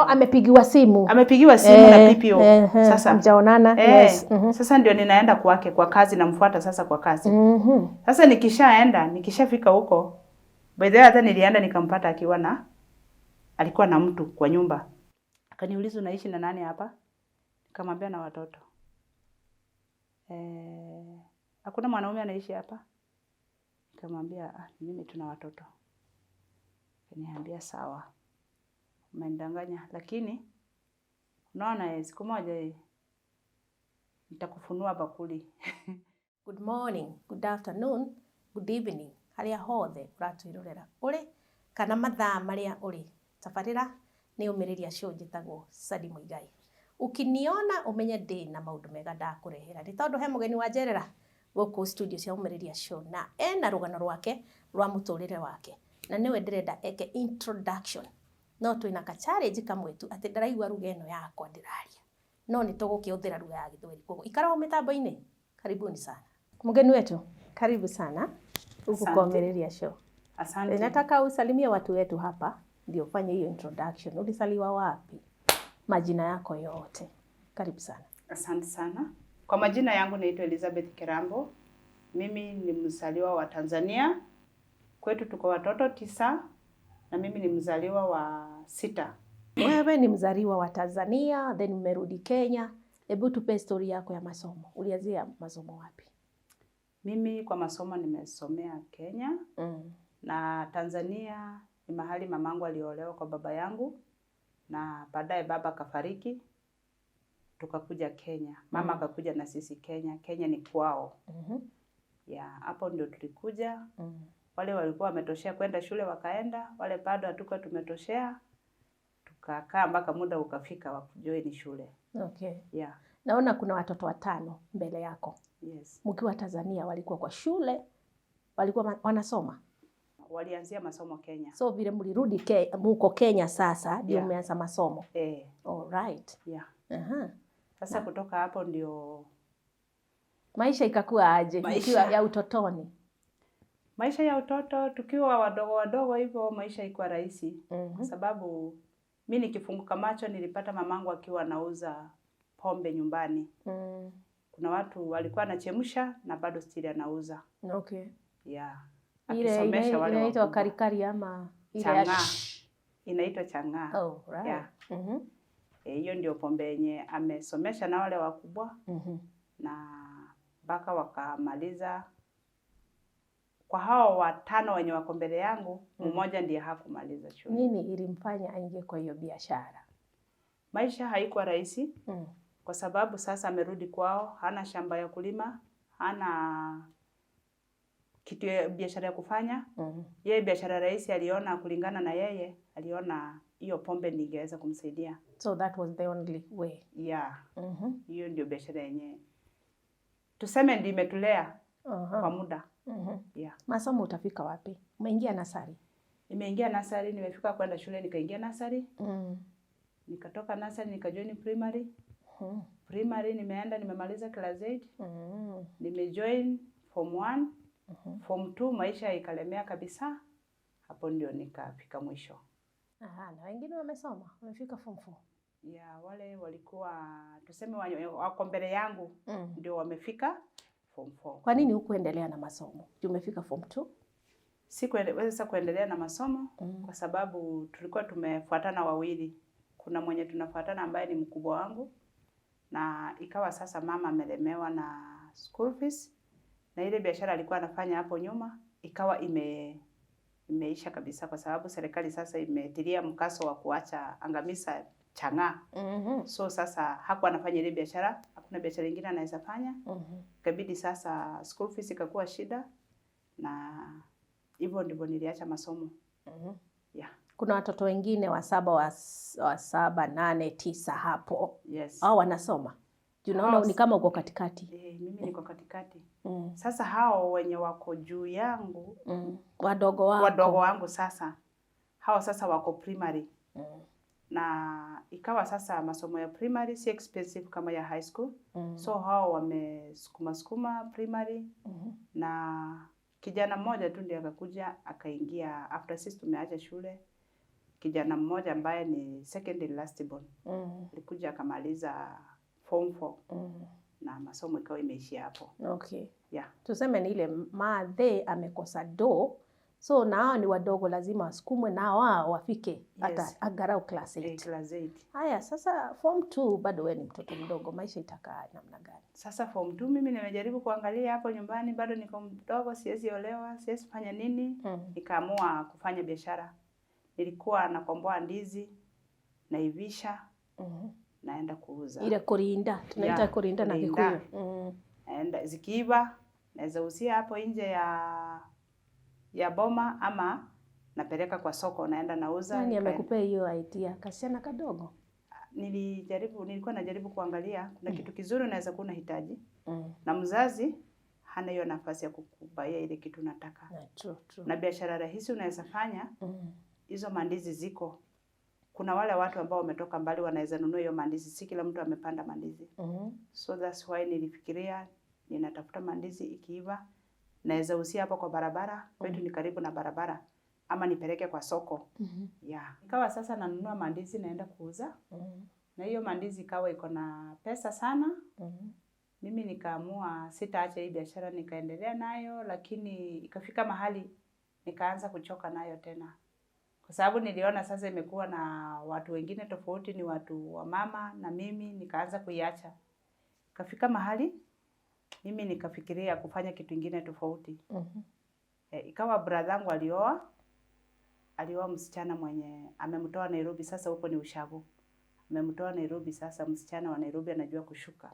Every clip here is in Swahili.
amepigiwa simu. Amepigiwa simu na PPO. Sasa mjaonana. Yes. Sasa ndio ninaenda kwake kwa kazi, namfuata sasa kwa kazi. Sasa nikishafika huko, by the way hata nilienda nikampata alikuwa na mtu kwa nyumba. Akaniuliza unaishi na nani hapa? Nikamwambia na watoto. Hakuna mwanaume anaishi hapa? Nikamwambia mimi tuna watoto. Akaniambia sawa. Umenidanganya, lakini unaona siku moja nitakufunua bakuli. Good morning, good afternoon, good evening. Haria hothe uratwirorera uri kana mathaa maria uri. Tabarira ni umiriria show njitagwo Sally Muigai. Ukiniona umenye ndi na maundu mega ndakurehera. Ni tondu he mugeni wa njerera guku studio cia umiriria show na ena rugano rwake rwa muturire wake. Na niwe ndirenda eke introduction. No twina ka challenge kamwetu ati ndaraigua ruga eno yakwa ndiraria. No ni tugukiuthira ruga ya Githweri. Koguo ikara mitambo-ini. Karibuni sana. Mgeni wetu, karibu sana. Huku kwa Umiriria Show. Asante. Nataka usalimie watu wetu hapa ndio ufanye hiyo introduction. Ulisaliwa wapi? Majina yako yote. Karibu sana. Asante sana. Kwa majina yangu naitwa Elizabeth Kerambo. Mimi ni mzaliwa wa Tanzania. Kwetu tuko watoto 9 na mimi ni mzaliwa wa 6. Wewe ni mzaliwa wa Tanzania, then umerudi Kenya. Hebu tupe story yako ya masomo. Ulianzia masomo wapi? Mimi kwa masomo nimesomea Kenya. Na Tanzania ni mahali mamangu aliolewa kwa baba yangu. Na baadaye baba akafariki. Tukakuja Kenya. Mama akakuja na sisi Kenya. Kenya ni kwao. Hapo ndio tulikuja. Wale walikuwa wametoshea kwenda shule wakaenda. Wale bado hatukuwa tumetoshea. Tukakaa mpaka muda ukafika wa kujoin shule. Okay. Naona kuna watoto 5 mbele yako. Yes. Mkiwa Tanzania walikuwa kwa shule, walikuwa wanasoma. Walianzia masomo Kenya. So vile mlirudi mko Kenya sasa ndio umeanza masomo. All right. Sasa kutoka hapo ndio maisha ikakuwa aje? Maisha ya utotoni. Maisha ya utoto tukiwa wadogo hivyo maisha ilikuwa rahisi. Kwa sababu mimi nikifunguka macho nilipata mamangu akiwa anauza pombe nyumbani. Kuna watu walikuwa anachemsha na bado still anauza. Okay. Akisomesha wale inaitwa karikari ama chang'aa. Inaitwa chang'aa. Oh, right. Hiyo ndio pombe yenye amesomesha na wale wakubwa. Na mpaka wakamaliza. Kwa hao 5 wenye wako mbele yangu, mmoja ndiye hakumaliza shule. Nini ilimfanya aingie kwa hiyo biashara? Maisha haikuwa rahisi. Kwa sababu sasa amerudi kwao, hana shamba ya kulima, hana kitu ya biashara ya kufanya. Yeye biashara rahisi aliona kulingana na yeye, aliona hiyo pombe ningeweza kumsaidia. So that was the only way. Hiyo ndio biashara yenyewe. Tuseme ndio imetulea kwa muda. Masomo utafika wapi? Umeingia nasari? Nimeingia nasari, nimefika kwenda shule nikaingia nasari. Nikatoka nasari nikajoin primary. Primary nimeenda nimemaliza class 8. Nimejoin form 1. Form 2 maisha ikalemea kabisa. Hapo ndio nikafika mwisho. Na wengine wamesoma, wamefika form 4. Wale walikuwa tuseme wako mbele yangu ndio wamefika form 4. Kwa nini hukuendelea na masomo? Umefika form 2? Sikuweza kuendelea na masomo kwa sababu tulikuwa tumefuatana wawili. Kuna mwenye tunafuatana ambaye ni mkubwa wangu na ikawa sasa mama amelemewa na school fees na ile biashara alikuwa anafanya hapo nyuma ikawa imeisha kabisa kwa sababu serikali sasa imetilia mkaso wa kuacha angamiza chang'aa. So sasa hakuwa anafanya ile biashara, hakuna biashara nyingine anaweza fanya. Ikabidi sasa school fees ikakuwa shida na hivyo ndivyo niliacha masomo. Kuna watoto wengine wa 7, 8, 9 hapo. Hao wanasoma. Unaona ni kama uko katikati. Mimi niko katikati. Sasa hao wenye wako juu yangu, wadogo wangu sasa. Hao sasa wako primary. Na ikawa sasa masomo ya primary si expensive kama ya high school. So hao wamesukuma primary. Na kijana mmoja tu ndiye akakuja akaingia after sisi tumeacha shule. kijana mmoja ambaye ni second last born. Alikuja akamaliza form 4. Na masomo ikawa imeishia hapo. Okay. Yeah. Tuseme ni ile madhe amekosa do, so na hao ni wadogo, lazima wasukumwe na wao wafike hata angalau class 8. Class 8. Haya, sasa form 2 bado wewe ni mtoto mdogo, maisha itakaa namna gani? Sasa form 2 mimi nimejaribu kuangalia hapo nyumbani, bado niko mdogo, siwezi olewa, siwezi fanya nini. Nikaamua kufanya biashara. Nilikuwa nakomboa ndizi, naivisha, naenda kuuza. Ile kurinda, tunaita kurinda na Kikuyu. Naenda zikiiva, naweza usia hapo nje ya boma ama napeleka kwa soko, naenda nauza. Nani amekupea hiyo idea? Kasichana kadogo? Nilikuwa najaribu kuangalia kuna kitu kizuri unaweza kuwa unahitaji. Na mzazi hana hiyo nafasi ya kukubaia ile kitu nataka. True. Na biashara rahisi unaweza fanya. Hizo mandizi ziko. Kuna wale watu ambao wametoka mbali wanaweza nunua hiyo mandizi, si kila mtu amepanda mandizi. So that's why nilifikiria ninatafuta mandizi ikiiva, naweza usia hapo kwa barabara, kwetu ni karibu na barabara, ama nipeleke kwa soko. Ikawa sasa nanunua mandizi naenda kuuza. Na hiyo mandizi ikawa iko na pesa sana. Mimi nikaamua sitaacha hii biashara, nikaendelea nayo, lakini ikafika mahali nikaanza kuchoka nayo tena. Kwa sababu niliona sasa imekuwa na watu wengine tofauti, ni watu wa mama na mimi, nikaanza kuiacha. Ikafika mahali mimi nikafikiria kufanya kitu kingine tofauti. Ikawa brother yangu alioa msichana mwenye amemtoa Nairobi, sasa huko ni ushago. Amemtoa Nairobi, sasa msichana wa Nairobi anajua kushuka.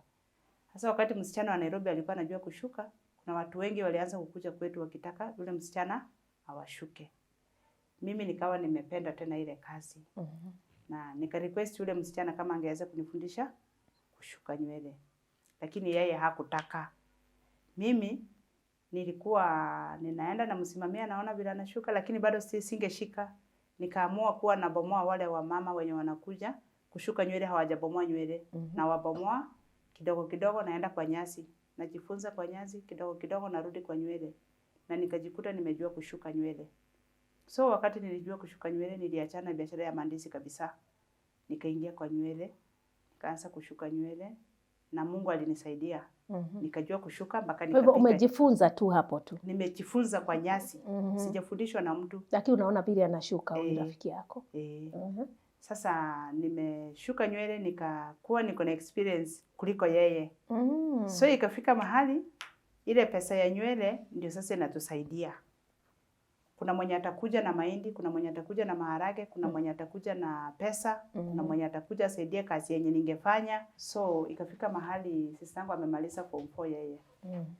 Sasa wakati msichana wa Nairobi alikuwa anajua kushuka, kuna watu wengi walianza kukuja kwetu wakitaka yule msichana awashuke. Mimi nikawa nimependa tena ile kazi. Na nika request yule msichana kama angeweza kunifundisha kushuka nywele. Lakini yeye hakutaka. Mimi nilikuwa ninaenda na msimamia, naona vile anashuka, lakini bado singeshika. Nikaamua kuwa nabomoa wale wa mama wenye wanakuja kushuka nywele, hawajabomoa nywele. Na wabomoa kidogo kidogo, naenda kwa nyasi. Najifunza kwa nyasi kidogo kidogo, narudi kwa nywele. Na nikajikuta nimejua kushuka nywele. So wakati nilijua kushuka nywele, niliachana biashara ya mandizi kabisa. Nikaingia kwa nywele, nikaanza kushuka nywele, na Mungu alinisaidia. Nikajua kushuka mpaka nikafika. Kwa hivyo umejifunza tu hapo tu? Nimejifunza kwa nyasi. Sijafundishwa na mtu. Lakini unaona vile anashuka huyu rafiki yako. Sasa nimeshuka nywele, nikakuwa niko na experience kuliko yeye. So ikafika mahali ile pesa ya nywele ndio sasa inatusaidia. Kuna mwenye atakuja na mahindi, kuna mwenye atakuja na maharage, kuna mwenye atakuja na pesa, kuna mwenye atakuja asaidie kazi yenye ningefanya. So ikafika mahali sistangu amemaliza form 4 yeye.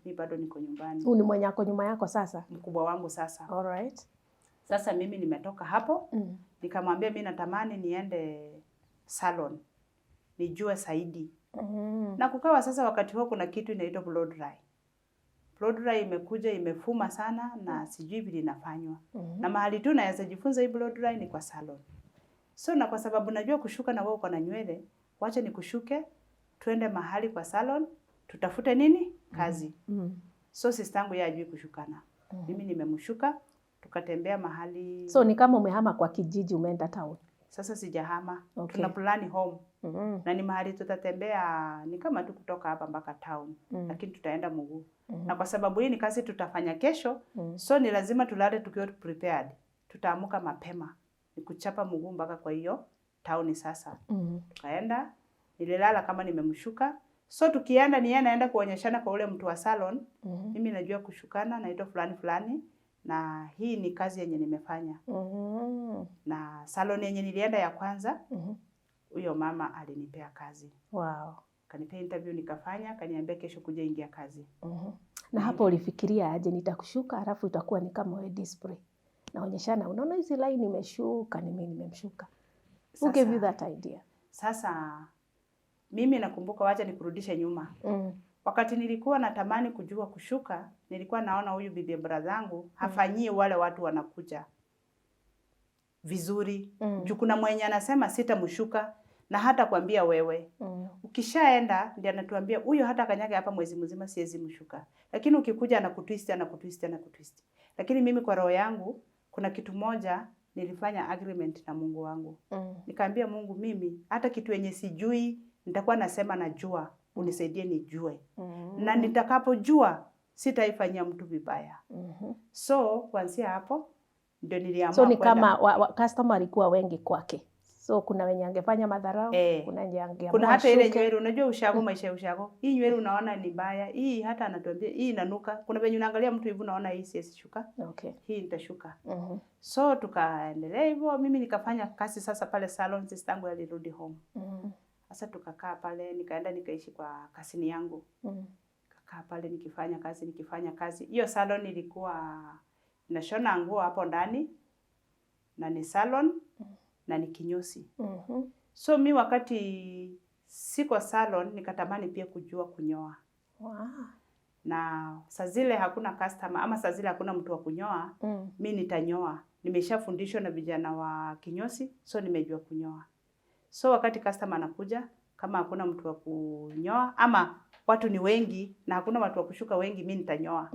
Mimi bado niko nyumbani. Huyu ni mwenye ako nyuma yako sasa? Mkubwa wangu sasa. Alright. Sasa mimi nimetoka hapo, nikamwambia mimi natamani niende salon, nijue zaidi. Na kukawa sasa wakati huo kuna kitu inaitwa blow dry. Blow dry imekuja imefuma sana na sijui vile inafanywa. Na mahali tu naweza jifunza hii blow dry ni kwa salon. So na kwa sababu najua kushuka na wewe uko na nywele, wacha nikushuke, tuende mahali kwa salon, tutafute nini? Kazi. So sistangu yeye hajui kushukana. Mimi nimemshuka, tukatembea mahali. So ni kama umehama kwa kijiji umeenda town? Sasa sijahama. Tuna plan home. Na ni mahali tutatembea ni kama tu kutoka hapa mpaka town. Lakini tutaenda mguu. Na kwa sababu hii ni kazi tutafanya kesho, so ni lazima tulale tukiwa prepared. Tutaamuka mapema. Ni kuchapa mguu mpaka kwa hiyo town sasa. Tukaenda, nililala kama nimemshuka. So tukienda ni yeye anaenda kuonyeshana kwa ule mtu wa salon. Mimi najua kushukana, naitwa fulani fulani. Na hii ni kazi yenye nimefanya. Na salon yenye nilienda ya kwanza, huyo mama alinipea kazi. Wow. Kanipea interview nikafanya, kaniambia kesho kuja ingia kazi. Na hapo ulifikiria aje nitakushuka alafu itakuwa ni kama wewe display? Naonyeshana, unaona hizi line nimeshuka, ni mimi nimemshuka. Who gave you that idea? Sasa mimi nakumbuka, wacha nikurudishe nyuma. Wakati nilikuwa natamani kujua kushuka, nilikuwa naona huyu bibi brother zangu hafanyii wale watu wanakuja vizuri. Juu kuna mwenye anasema sitamshuka na hata kuambia wewe. Ukishaenda ndiye anatuambia huyo hata kanyage hapa mwezi mzima siwezi mshuka. Lakini ukikuja anakutwist. Lakini mimi kwa roho yangu kuna kitu moja nilifanya agreement na Mungu wangu. Nikaambia Mungu, mimi hata kitu yenye sijui nitakuwa nasema najua, unisaidie nijue. Na nitakapojua sitaifanyia mtu vibaya. So kuanzia hapo ndio niliamua. So ni kama customer alikuwa wengi kwake. So kuna wenye angefanya madharau, kuna wenye angeamua. Kuna hata ile nywele, unajua ushago, maisha ya ushago. Hii nywele unaona ni mbaya. Hii hata anatuambia hii inanuka. Kuna wenye unaangalia mtu hivi unaona hii siwezi shuka. Okay. Hii nitashuka. So tukaendelea hivyo, mimi nikafanya kazi sasa pale salon, sister yangu alirudi home. Sasa tukakaa pale, nikaenda nikaishi kwa kasini yangu. Kakaa pale nikifanya kazi. Hiyo salon ilikuwa nashona nguo hapo ndani na ni salon na ni kinyozi. So mi wakati siko salon nikatamani pia kujua kunyoa. Na saa zile hakuna customer ama saa zile hakuna mtu wa kunyoa, mi nitanyoa. Nimeshafundishwa na vijana wa kinyozi, so nimejua kunyoa. So wakati customer anakuja, kama hakuna mtu wa kunyoa ama watu ni wengi na hakuna watu wa kushuka wengi, mi nitanyoa.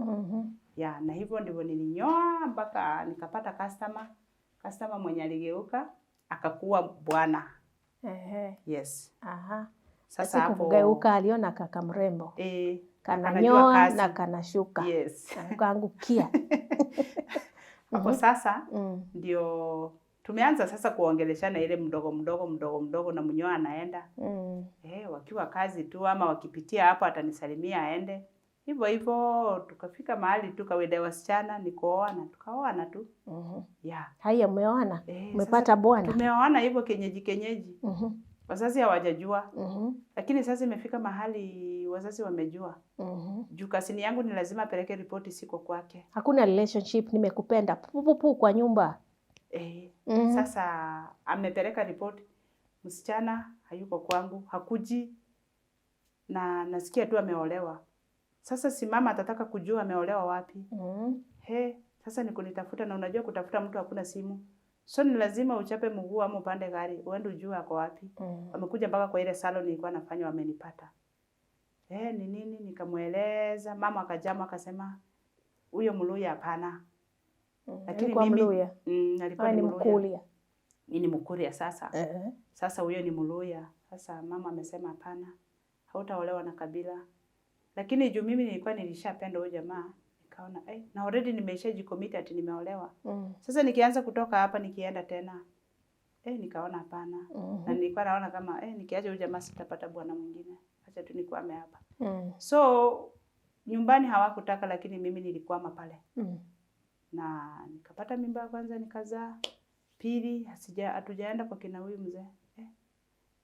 Ya, na hivyo ndivyo nilinyoa mpaka nikapata customer mwenye aligeuka akakuwa bwana. Yes. Sasa hapo kugeuka aliona kaka mrembo. Kananyoa na kanashuka. Yes. Kaangukia. Hapo sasa ndio tumeanza sasa kuongeleshana ile mdogo na mnyoa anaenda. Wakiwa kazi tu ama wakipitia hapo atanisalimia aende. Hivyo tukafika mahali tukaweda wasichana nikuoana, tukaoana tu. Haya, umeoana? Umepata bwana? Tumeoana hivyo kenyeji. Wazazi hawajajua. Lakini sasa imefika mahali wazazi wamejua. Juu kasini yangu ni lazima apeleke ripoti siko kwake. Hakuna relationship, nimekupenda pupupu kwa nyumba. Sasa amepeleka ripoti. Msichana hayuko kwangu, hakuji. Na nasikia tu ameolewa. Sasa si mama atataka kujua ameolewa wapi. Sasa ni kunitafuta, na unajua kutafuta mtu hakuna simu. So ni lazima uchape mguu ama upande gari, uende ujue ako wapi. Wamekuja mpaka kwa ile salon nilikuwa nafanya, wamenipata. Ni nini? Nikamueleza, mama akajama akasema huyo Mluya hapana. Lakini mimi alikuwa ni Mkuria. Mimi ni Mkuria sasa. Sasa huyo ni Mluya. Sasa mama amesema hapana. Hautaolewa na kabila. Lakini juu mimi nilikuwa nilishapenda huyo jamaa, nikaona na already nimeshajicommit ati nimeolewa. Sasa nikianza kutoka hapa nikienda tena nikaona hapana. Na nilikuwa naona kama nikiacha huyo jamaa sitapata bwana mwingine. Acha tu nikwame hapa. So nyumbani hawakutaka, lakini mimi nilikwama pale. Na nikapata mimba ya kwanza nikazaa. Pili hatujaenda kwa kina huyu mzee.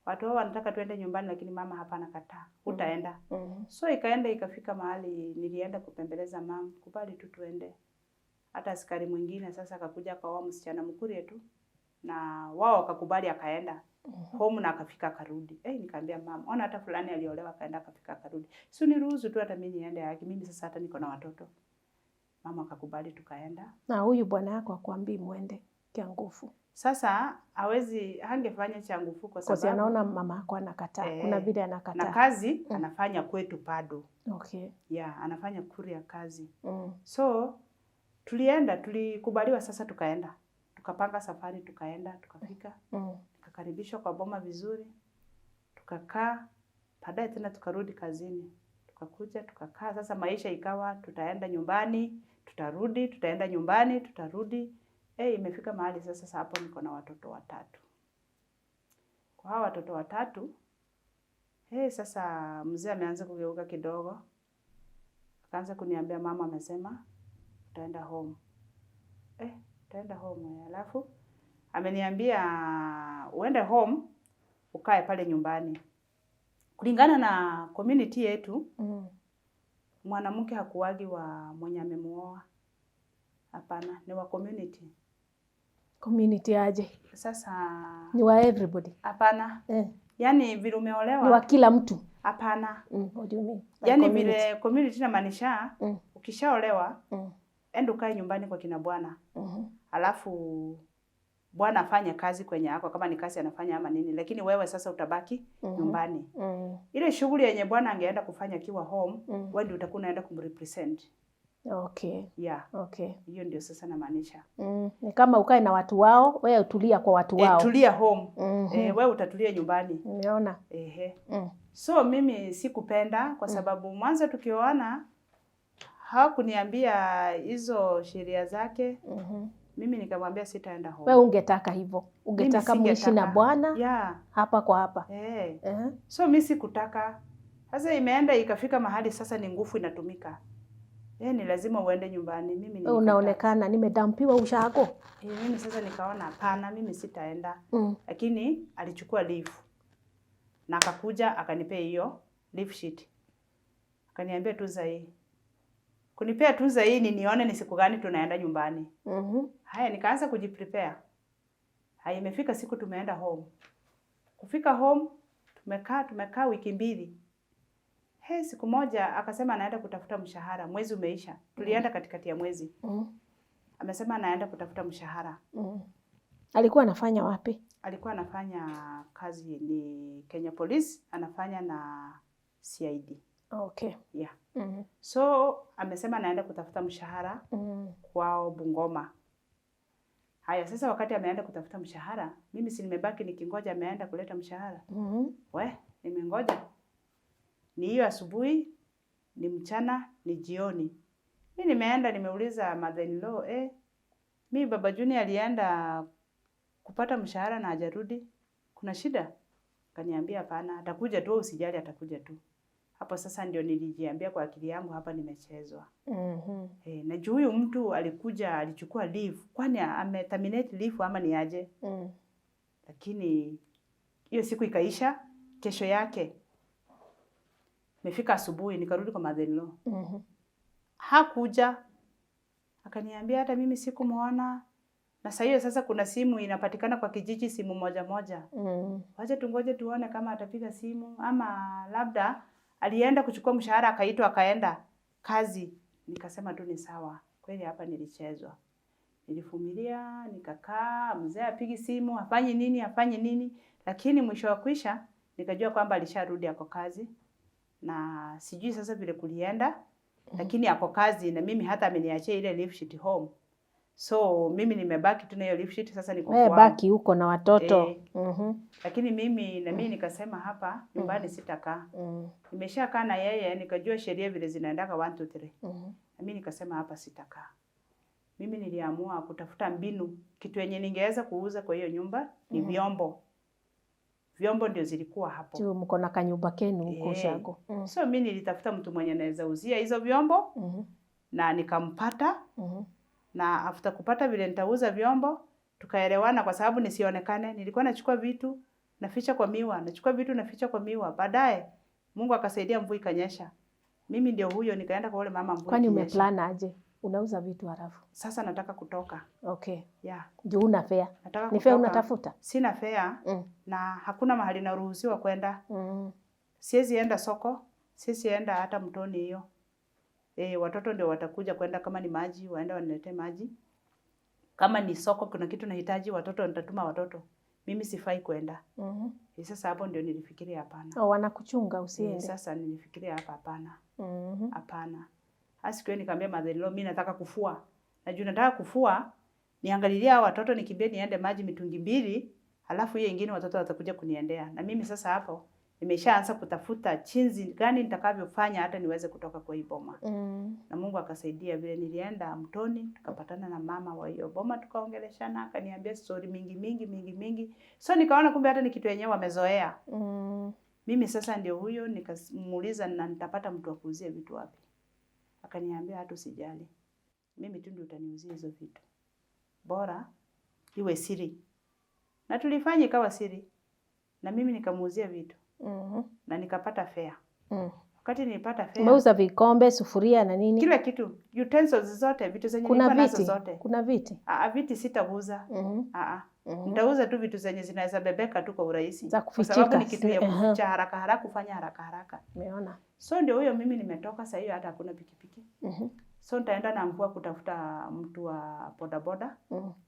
Watu wao wanataka tuende nyumbani, lakini mama hapa anakataa. Utaenda. So ikaenda ikafika mahali nilienda kupembeleza mama, kubali tu tuende. Hata askari mwingine sasa akakuja kwa wao msichana Mkuria tu. Na wao wakakubali akaenda. Home na akafika akarudi. Nikamwambia mama, ona hata fulani aliolewa akaenda akafika akarudi. So niruhusu tu hata mimi niende yake. Mimi sasa hata niko na watoto. Mama akakubali tukaenda. Na huyu bwana yako akwambii muende kia nguvu. Sasa hangefanya cha nguvu kwa sababu anaona mama yako anakataa. Kuna vile anakataa. Na kazi anafanya kwetu bado. Anafanya Kuria kazi. So tulikubaliwa sasa tukaenda. Tukapanga safari tukaenda, tukafika. Tukakaribishwa kwa boma vizuri. Tukakaa, baadaye tena tukarudi kazini. Tukakuja, tukakaa. Sasa maisha ikawa tutaenda nyumbani, tutarudi, tutaenda nyumbani, tutarudi. Imefika mahali sasa hapo niko na watoto 3. Kwa hao watoto 3, sasa mzee ameanza kugeuka kidogo. Akaanza kuniambia mama amesema utaenda home. Utaenda home. Alafu ameniambia uende home ukae pale nyumbani. Kulingana na community yetu, mwanamke hakuwagi wa mwenye amemuoa. Hapana, ni wa community. Community aje? Sasa ni wa everybody. Hapana. Yaani vile umeolewa. Ni wa kila mtu. Hapana. What do you mean? Yaani vile community inamaanisha ukishaolewa enda ukae nyumbani kwa kina bwana. Alafu bwana afanye kazi kwenye yako kama ni kazi anafanya ama nini, lakini wewe sasa utabaki nyumbani. Ile shughuli yenye bwana angeenda kufanya kiwa home, wewe ndio utakuwa unaenda kumrepresent. Okay. Yeah. Okay. Hiyo ndio sasa namaanisha. Ni kama ukae na watu wao, wewe utulia kwa watu wao. Tulia home. Wewe utatulia nyumbani. Umeona? So mimi sikupenda kwa sababu mwanzo tukioana hakuniambia hizo sheria zake. Mimi nikamwambia sitaenda home. Wewe ungetaka hivyo. Ungetaka muishi na bwana hapa kwa hapa. So mimi sikutaka. Sasa imeenda ikafika mahali sasa ni nguvu inatumika. Ni lazima uende nyumbani. Mimi unaonekana nimedampiwa ushago. Mimi sasa nikaona hapana, mimi sitaenda. Lakini alichukua leave. Na akakuja akanipea hiyo leave sheet. Akaniambia tuza hii. Kunipea tuza hii ni nione ni siku gani tunaenda nyumbani. Haya nikaanza kujiprepare. Haya imefika siku tumeenda home. Kufika home tumekaa wiki 2. Siku moja akasema anaenda kutafuta mshahara. Mwezi umeisha. Tulienda katikati ya mwezi. Amesema anaenda kutafuta mshahara. Alikuwa anafanya wapi? Alikuwa anafanya kazi ni Kenya Police, anafanya na CID. Okay. Yeah. So amesema anaenda kutafuta mshahara kwao Bungoma. Haya sasa wakati ameenda kutafuta mshahara, mimi si nimebaki nikingoja ameenda kuleta mshahara. Nimengoja. Ni hiyo asubuhi, ni mchana, ni jioni. Mimi nimeenda nimeuliza mother-in-law, mimi baba Junior alienda kupata mshahara na hajarudi. Kuna shida? Kaniambia hapana, atakuja tu, usijali atakuja tu. Hapo sasa ndio nilijiambia kwa akili yangu hapa nimechezwa. Na juu huyu mtu alikuja alichukua leave. Kwani ameterminate leave ama ni aje? Lakini hiyo siku ikaisha, kesho yake nimefika asubuhi nikarudi kwa mother-in-law. Hakuja. Akaniambia hata mimi sikumuona. Na sasa hiyo sasa kuna simu inapatikana kwa kijiji, simu moja. Wacha tungoje tuone kama atapiga simu ama labda alienda kuchukua mshahara akaitwa akaenda kazi. Nikasema tu ni sawa. Kweli hapa nilichezwa. Nilivumilia, nikakaa, mzee apigi simu, afanye nini. Lakini mwisho wa kwisha nikajua kwamba alisharudi ako kazi. Na sijui sasa vile kulienda, lakini ako kazi na mimi hata ameniachia ile leave sheet home. So mimi nimebaki tu na hiyo leave sheet sasa niko kwa. Baki huko na watoto. Lakini mimi nikasema hapa nyumbani sitakaa. Nimeshakaa na yeye nikajua sheria vile zinaendaka 1 2 3. Na mimi nikasema hapa sitakaa. Mimi niliamua kutafuta mbinu kitu yenye ningeweza kuuza kwa hiyo nyumba ni vyombo. Vyombo ndio zilikuwa hapo. Tu mko na kanyumba kenu huko shago. So mimi nilitafuta mtu mwenye anaweza uzia hizo vyombo. Na nikampata. Na after kupata vile nitauza vyombo, tukaelewana kwa sababu nisionekane. Nilikuwa nachukua vitu naficha kwa miwa, nachukua vitu naficha kwa miwa. Baadaye Mungu akasaidia mvua ikanyesha. Mimi ndio huyo nikaenda kwa yule mama mvua. Kwani umeplan aje? Unauza vitu halafu. Sasa nataka kutoka. Okay. Yeah. Juu una fare. Nataka ni fare unatafuta? Sina fare na hakuna mahali naruhusiwa kwenda. Siwezi enda soko, siwezi enda hata mtoni hiyo. Watoto ndio watakuja kwenda kama ni maji, waende waniletee maji. Kama ni soko kuna kitu nahitaji watoto nitatuma watoto. Mimi sifai kwenda. Sasa hapo ndio nilifikiria hapana. Wanakuchunga usiende. Sasa nilifikiria hapa hapana. Hapana. Asiku nikamwambia mother-in-law mimi nataka kufua. Na juu nataka kufua, niangalilia watoto nikimbie niende maji mitungi 2, halafu hiyo nyingine watoto watakuja kuniendea. Na mimi sasa hapo nimeshaanza kutafuta chinzi gani nitakavyofanya hata niweze kutoka kwa hii boma. Na Mungu akasaidia vile nilienda mtoni, tukapatana na mama wa hiyo boma tukaongeleshana, akaniambia story mingi. So nikaona kumbe hata ni kitu yenyewe wamezoea. Mimi sasa ndio huyo nikamuuliza na nitapata mtu wa kuuzia vitu wapi. Akaniambia hata usijali. Mimi tu ndio utaniuzia hizo vitu. Bora iwe siri. Na tulifanya ikawa siri. Na mimi nikamuuzia vitu. Na nikapata fare. Wakati nilipata fare. Umeuza vikombe, sufuria na nini? Kila kitu. Utensils zote, vitu zenye nilikuwa nazo zote. Kuna viti? Viti sitauza. Nitauza tu vitu zenye zinaweza bebeka tu kwa urahisi. Za kufichika. Kwa sababu ni kitu ya kuficha haraka kufanya haraka. Umeona? So ndio huyo mimi nimetoka sasa hiyo hata hakuna pikipiki. So nitaenda na mvua kutafuta mtu wa bodaboda,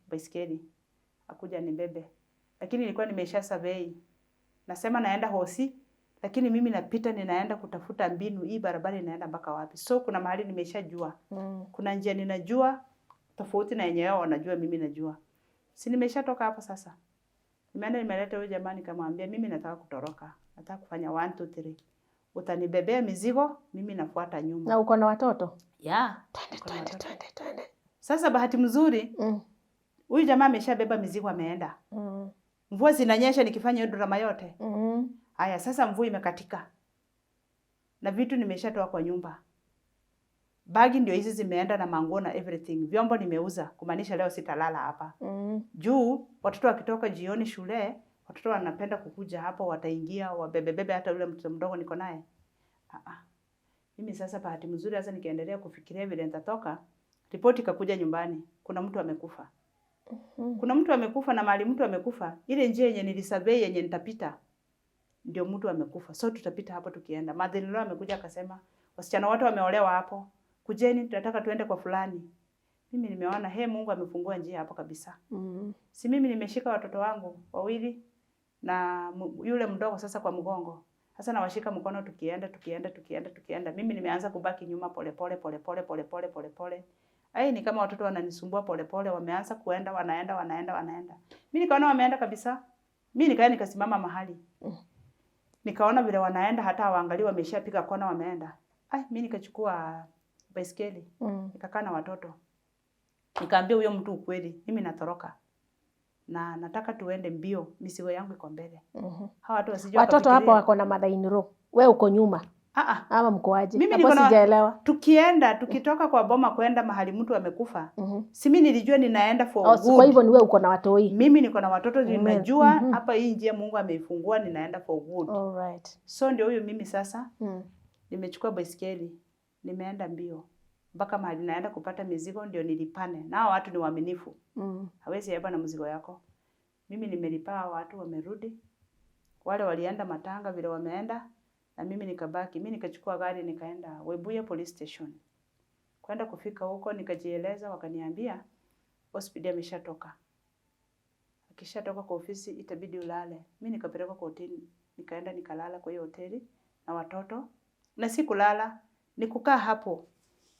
baiskeli. Akuja nibebe. Lakini nilikuwa nimesha survey. Nasema naenda Hosi, lakini mimi napita ninaenda kutafuta mbinu hii barabara inaenda mpaka wapi. So kuna mahali nimeshajua. Kuna njia ninajua tofauti na yenyewe wanajua mimi najua. Si nimeshatoka hapo sasa. Nimeenda nimeleta huyo jamaa nikamwambia mimi nataka kutoroka. Nataka kufanya 1 2 3. Utanibebea mizigo, mimi nafuata nyuma. Na uko na watoto? Yeah. Twende. Sasa bahati mzuri, huyu jamaa ameshabeba mizigo ameenda. Mvua zinanyesha nikifanya hiyo drama yote. Haya, sasa mvua imekatika. Na vitu nimeshatoa kwa nyumba. Bagi ndio hizi zimeenda na manguo na everything. Vyombo nimeuza, kumaanisha leo sitalala hapa. Juu watoto wakitoka jioni shule, watoto wanapenda kukuja hapo, wataingia wabebebebe hata yule mtoto mdogo niko naye. Mimi sasa bahati mzuri sasa nikaendelea kufikiria vile nitatoka, ripoti ikakuja nyumbani, kuna mtu amekufa. Kuna mtu amekufa na mali mtu amekufa, ile njia yenye nilisurvey yenye nitapita ndio mtu amekufa. So tutapita hapo tukienda. Mother-in-law amekuja akasema, wasichana wote wameolewa hapo. Kujeni tunataka tuende kwa fulani. Mimi nimeona Mungu amefungua njia hapo kabisa. Si mimi nimeshika watoto wangu 2 na yule mdogo sasa kwa mgongo. Sasa nawashika mkono tukienda. Mimi nimeanza kubaki nyuma pole. Ni kama watoto wananisumbua pole, wameanza kuenda wanaenda. Mimi nikaona wameenda kabisa. Mimi nikaenda nikasimama mahali. Nikaona vile wanaenda hata waangalie wameshapiga kona wameenda. Mimi nikachukua baiskeli. Nikakaa na watoto. Nikaambia huyo mtu ukweli, mimi natoroka. Na nataka tuende mbio, mizigo yangu iko mbele. Hawa watu wasijua watoto hapo wako na mother-in-law. Wewe uko nyuma. Ama mko aje? Mimi niko sijaelewa. Tukitoka kwa boma kwenda mahali mtu amekufa. Si mimi nilijua ninaenda for good. Kwa hivyo ni wewe uko na watoi. Mimi niko na watoto ninajua hapa hii njia Mungu ameifungua ninaenda for good. Alright. So ndio huyo mimi sasa. Nimechukua baiskeli. Nimeenda mbio. Mpaka mahali naenda kupata mizigo ndio nilipane. Na watu ni waaminifu. Hawezi yeba na mzigo yako. Mimi nimelipa watu wamerudi. Wale walienda matanga vile wameenda na mimi nikabaki. Mimi nikachukua gari nikaenda Webuye Police Station. Kwenda kufika huko nikajieleza wakaniambia hospitali ameshatoka. Akishatoka kwa ofisi itabidi ulale. Mimi nikapelekwa kwa hoteli. Nikaenda nikalala kwa hiyo hoteli na watoto. Na si kulala, ni kukaa hapo.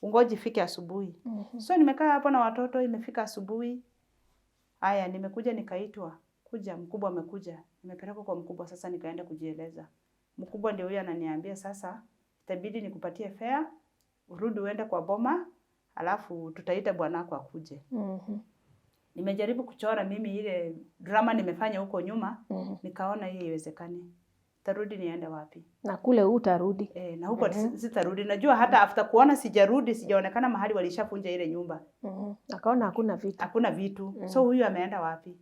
Ungoje ifike asubuhi. So nimekaa hapo na watoto imefika asubuhi. Haya nimekuja nikaitwa. Kuja mkubwa amekuja. Nimepelekwa kwa mkubwa sasa nikaenda kujieleza. Mkubwa ndio huyo ananiambia sasa itabidi nikupatie fare, urudi uende kwa boma, alafu tutaita bwanako akuje. Nimejaribu kuchora mimi ile drama nimefanya huko nyuma, nikaona hiyo haiwezekani. Tarudi niende wapi? Na kule utarudi. Na huko sitarudi. Najua hata after kuona sijarudi, sijaonekana mahali walishafunja ile nyumba. Akaona hakuna vitu. Hakuna vitu. So huyu ameenda wapi?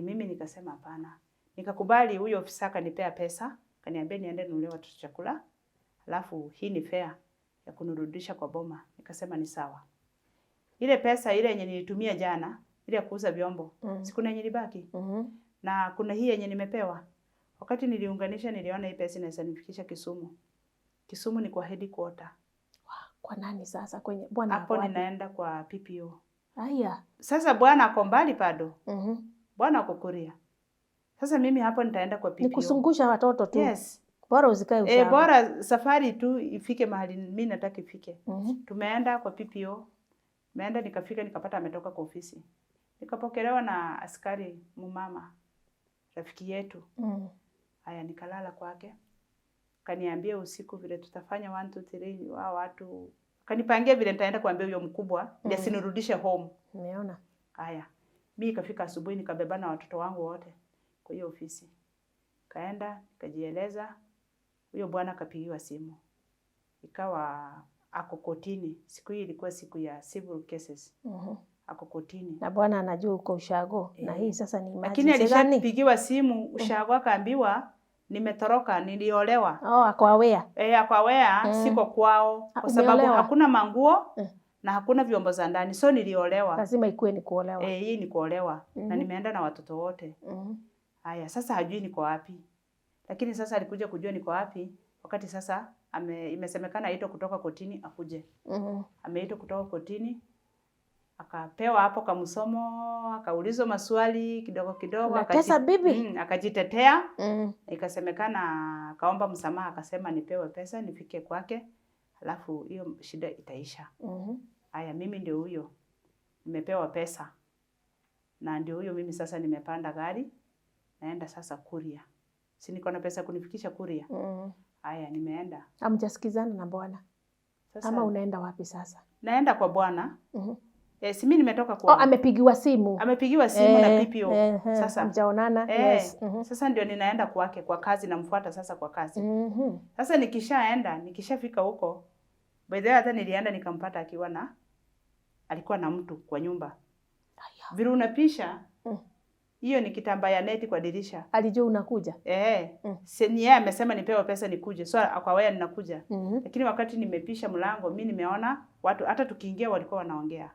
Mimi nikasema hapana. Nikakubali huyo ofisa akanipea pesa, kaniambia niende ninunulie watoto chakula. Alafu hii ni fare ya kunirudisha kwa boma. Nikasema ni sawa. Ile pesa ile yenye nilitumia jana, ile ya kuuza vyombo, sikuna yenye libaki. Na kuna hii yenye nimepewa. Wakati niliunganisha niliona hii pesa inaweza nifikisha Kisumu. Kisumu ni kwa headquarter. Kwa nani sasa kwenye bwana hapo ninaenda kwa PPO. Sasa bwana ako mbali bado. Bwana ako Kuria. Sasa mimi hapo nitaenda kwa PPO. Ni kusungusha watoto tu. Yes. Bora usikae ushago. Bora safari tu ifike mahali mimi nataka ifike. Tumeenda kwa PPO. Nimeenda nikafika nikapata ametoka kwa ofisi. Nikapokelewa na askari mumama rafiki yetu. Haya nikalala kwake. Kaniambia usiku vile tutafanya 1 2 3 wao watu. Kanipangia vile nitaenda kuambia huyo mkubwa ndio asinirudishe home. Umeona? Haya. Mimi ikafika asubuhi nikabebana na watoto wangu wote kwa hiyo ofisi. Kaenda, kajieleza. Huyo bwana akapigiwa simu. Ikawa ako kotini. Siku hii ilikuwa siku ya civil cases. Ako kotini. Na bwana anajua uko ushago. Na hii sasa ni emergency. Lakini alishapigiwa simu ushago akaambiwa nimetoroka niliolewa. Ako aware. Ako aware siko kwao kwa sababu hakuna manguo na hakuna vyombo za ndani. So niliolewa. Lazima ikuwe ni kuolewa. Hii ni kuolewa na nimeenda na watoto wote. Haya sasa hajui niko wapi. Lakini sasa alikuja kujua niko wapi wakati sasa imesemekana aitwa kutoka kotini akuje. Ameitwa kutoka kotini. akapewa hapo kamsomo, akaulizwa maswali kidogo kidogo, Unatesa bibi? Akajitetea. Ikasemekana akaomba msamaha, akasema nipewe pesa nifike kwake, alafu hiyo shida itaisha. Haya, mimi ndio huyo nimepewa pesa, na ndio huyo mimi sasa nimepanda gari naenda sasa Kuria. Si niko na pesa kunifikisha Kuria. Haya, nimeenda. Hamjasikizana na bwana? Sasa, ama unaenda wapi sasa? Naenda kwa bwana. Si mimi nimetoka kwa. Amepigiwa simu. Amepigiwa simu na PPO. Sasa mjaonana. Sasa ndio ninaenda kwake kwa kazi, namfuata sasa kwa kazi. Sasa nikishafika huko, by the way hata nilienda nikampata alikuwa na mtu kwa nyumba. Vile unapisha, hiyo ni kitambaa ya neti kwa dirisha. Alijua unakuja? Yeye amesema nipewe pesa nikuje. So kwa wewe ninakuja. Lakini wakati nimepisha mlango, mimi nimeona watu hata tukiingia walikuwa wanaongea.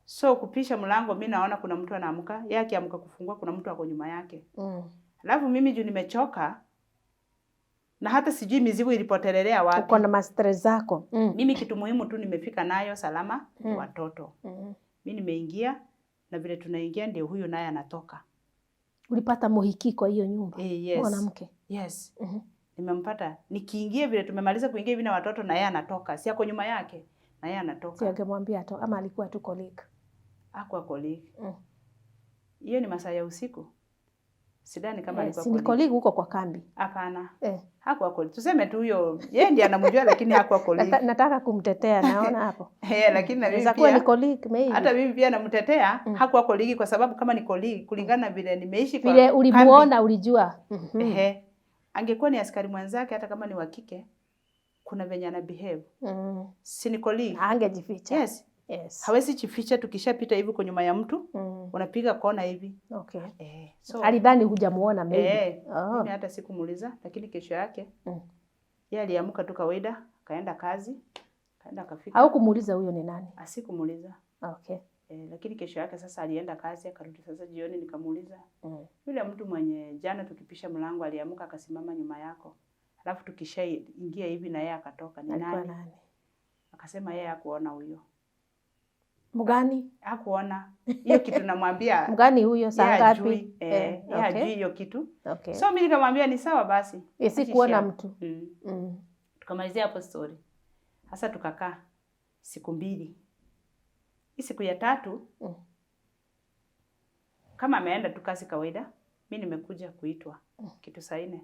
So kupisha mlango, mimi naona kuna mtu anaamka, yeye akiamka kufungua kuna mtu ako nyuma yake. Alafu mimi juu nimechoka na hata sijui mizigo ilipotelelea wapi. Uko na mastress zako. Mimi kitu muhimu tu nimefika nayo salama, watoto. Mimi nimeingia na vile tunaingia ndio huyo naye anatoka. Ulipata muhiki kwa hiyo nyumba? Yes. Mwanamke? Yes. Nimempata. Nikiingia vile tumemaliza kuingia hivi na watoto na yeye anatoka. Si ako nyuma yake na yeye anatoka. Si angemwambia ama alikuwa tu colleague? Hakuwa colleague. Hiyo ni masaa ya usiku. Sidhani kama alikuwa colleague. Si colleague huko kwa kambi? Hapana. Hakuwa colleague. Tuseme tu huyo yeye ndiye anamjua lakini hakuwa colleague. Nataka kumtetea naona hapo. Lakini na mimi pia ni colleague maybe. Hata mimi pia namtetea, hakuwa colleague kwa sababu kama ni colleague kulingana na vile nimeishi kwa vile ulimuona ulijua. Angekuwa ni askari mwenzake hata kama ni wa kike, kuna venye ana behave. Si ni colleague. Angejificha. Yes. Hawezi jificha tukishapita hivi kwa nyuma ya mtu, unapiga kona hivi. Okay. So alidhani hujamuona maybe. Mimi hata sikumuuliza, lakini kesho yake yeye aliamka tu kawaida, kaenda kazi, kaenda akafika. Au kumuuliza huyo ni nani? Asikumuuliza. Okay. Lakini kesho yake sasa alienda kazi, akarudi sasa jioni nikamuuliza. Yule mtu mwenye jana tukipisha mlango aliamka akasimama nyuma yako. Alafu tukishaingia hivi na yeye akatoka, ni nani? Akasema yeye hakuona huyo. Mgani? Hakuona. Hiyo kitu namwambia. Mgani huyo saa ngapi? Hajui hiyo kitu. Okay. So mimi nikamwambia ni sawa basi. Si kuona mtu. Tukamalizia hapo story. Sasa tukakaa siku 2. Hii siku ya 3 kama ameenda tu kazi kawaida, mimi nimekuja kuitwa kitu saa 4.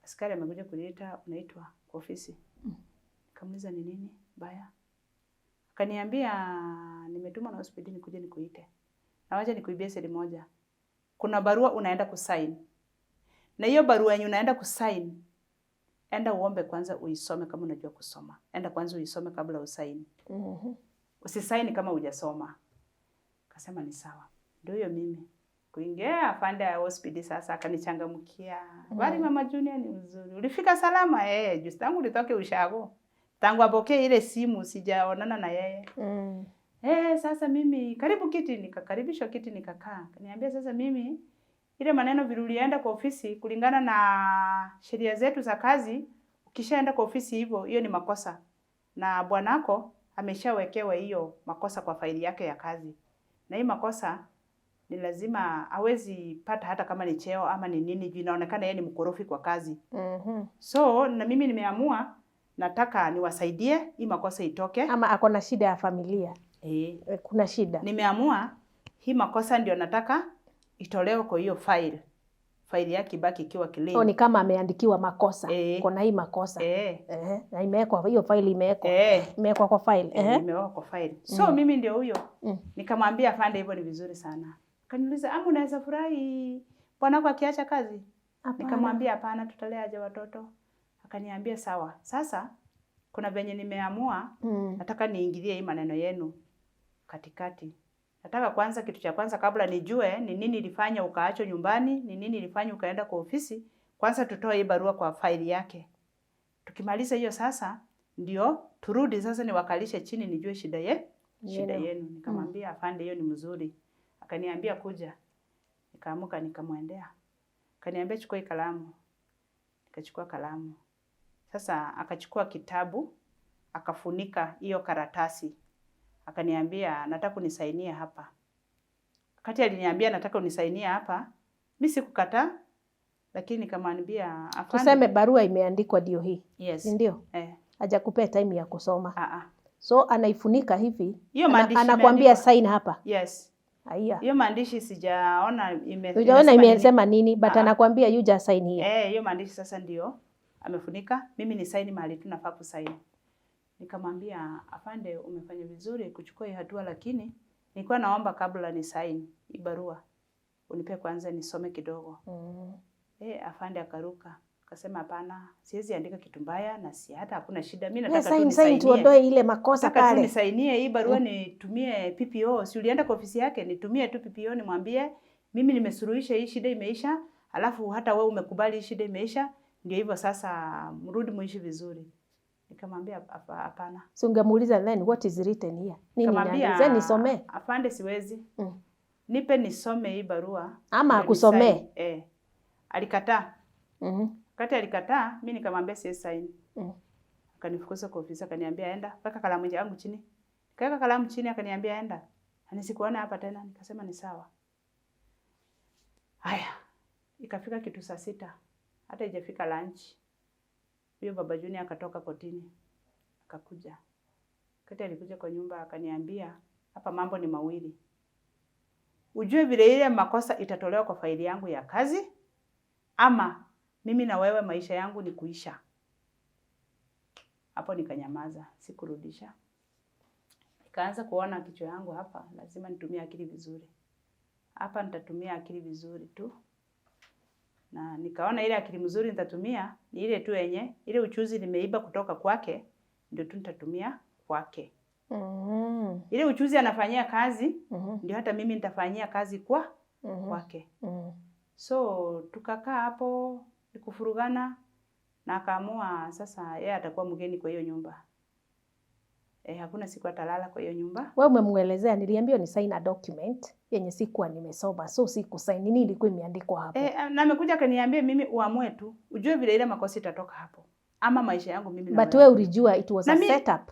Askari amekuja kuniita, unaitwa kwa ofisi. Nikamuuliza ni nini baya? Akaniambia nimetumwa na hospitali nikuje nikuite. Na wacha nikuibie siri moja. Kuna barua unaenda kusign. Na hiyo barua yenye unaenda kusign, enda uombe kwanza uisome kama unajua kusoma. Enda kwanza uisome kabla usign. Usisign kama hujasoma. Akasema ni sawa. Ndio hiyo mimi. Kuingia afande ya hospitali sasa akanichangamkia. Bali mama Junior ni mzuri. Ulifika salama? Just tangu nitoke ushago. Tangu apokee ile simu sijaonana na yeye. Sasa mimi karibu kiti, nikakaribishwa kiti nikakaa. Kaniambia sasa mimi ile maneno vile ulienda kwa ofisi kulingana na sheria zetu za kazi, ukishaenda kwa ofisi hivyo hiyo ni makosa. Na bwanako ameshawekewa hiyo makosa kwa faili yake ya kazi. Na hii makosa ni lazima hawezi pata hata kama ni cheo ama ni nini, inaonekana yeye ni mkorofi kwa kazi. So na mimi nimeamua nataka niwasaidie hii makosa itoke. Ama ako na shida ya familia. Kuna shida. Nimeamua hii makosa ndio nataka itolewe kwa hiyo file. File yake ibaki ikiwa clean. Ni kama ameandikiwa makosa. Kuna hii makosa. Na imewekwa hiyo file imewekwa. Imewekwa kwa file. Imewekwa kwa file. So mimi ndio huyo. Nikamwambia afande hivyo ni vizuri sana. Akaniuliza, "Amu unaweza furahi bwanako akiacha kazi?" Nikamwambia hapana, tutalea aje watoto. Akaniambia sawa. Sasa kuna venye nimeamua nataka niingilie hii maneno yenu katikati. Nataka kwanza kitu cha kwanza kabla nijue ni nini ilifanya ukaachwa nyumbani, ni nini ilifanya ukaenda kwa ofisi, kwanza tutoe hii barua kwa faili yake. Tukimaliza hiyo sasa ndio turudi sasa niwakalishe chini nijue shida yenu. Nikamwambia afande hiyo ni mzuri. Akaniambia kuja. Nikaamuka nikamwendea. Akaniambia chukua kalamu. Nikachukua kalamu. Sasa akachukua kitabu, akafunika hiyo karatasi. akaniambia nataka unisainie hapa. Wakati aliniambia nataka unisainie hapa, mimi sikukataa, lakini nikamwambia afande. Tuseme barua imeandikwa ndio hii. Yes. Ndio? Hajakupea time ya kusoma. So anaifunika hivi. Hiyo maandishi anakuambia sign hapa. Yes. Haya. Hiyo maandishi sijaona imesema nini, but anakuambia you just sign here. Hiyo maandishi sasa ndio amefunika, mimi ni sign mahali tu nafaa kusign. Nikamwambia afande, umefanya vizuri kuchukua hiyo hatua, lakini nilikuwa naomba kabla ni sign hii barua unipe kwanza nisome kidogo. Afande akaruka. Akasema hapana, siwezi andika kitu mbaya na si hata hakuna shida. Mimi nataka tu nisainie. Tuondoe ile makosa pale. Nataka tu nisainie hii barua nitumie PPO. Si ulienda kwa ofisi yake, nitumie tu PPO nimwambie mimi nimesuluhisha hii shida imeisha, alafu hata wewe umekubali hii shida imeisha, ndio hivyo sasa mrudi muishi vizuri. Nikamwambia hapana. So ungemuuliza then what is written here? Nini nianze nisome? Afande siwezi. Nipe nisome hii barua. Ama akusomee. Alikataa. Wakati alikataa, mimi nikamwambia si sign. Akanifukuza kwa ofisi, akaniambia enda, weka kalamu yangu chini. Nikaweka kalamu chini, akaniambia enda. Nisikuona hapa tena. Nikasema ni sawa. Haya. Ikafika kitu saa 6. Hata haijafika lunch. Huyo baba Junior akatoka kotini. Akakuja. Wakati alikuja kwa nyumba akaniambia, hapa mambo ni mawili. Ujue vile ile makosa itatolewa kwa faili yangu ya kazi, ama mimi na wewe maisha yangu ni kuisha. Hapo nikanyamaza, sikurudisha. Nikaanza kuona kichwa yangu hapa, lazima nitumie akili vizuri. Hapa nitatumia akili vizuri tu. Na nikaona ile akili mzuri nitatumia ni ile tu yenye, ile uchuzi nimeiba kutoka kwake, ndio tu nitatumia kwake. Ile uchuzi anafanyia kazi, ndio hata mimi nitafanyia kazi kwake. So tukakaa hapo nikufurugana na akaamua sasa yeye atakuwa mgeni kwa hiyo nyumba. Hakuna siku atalala kwa hiyo nyumba. Wewe umemuelezea niliambiwa ni sign a document yenye sikuwa nimesoma. So siku sign nini ilikuwa imeandikwa hapo. Na amekuja akaniambia mimi uamue tu. Ujue vile ile makosa itatoka hapo. Ama maisha yangu mimi na. But wewe ulijua it was a setup.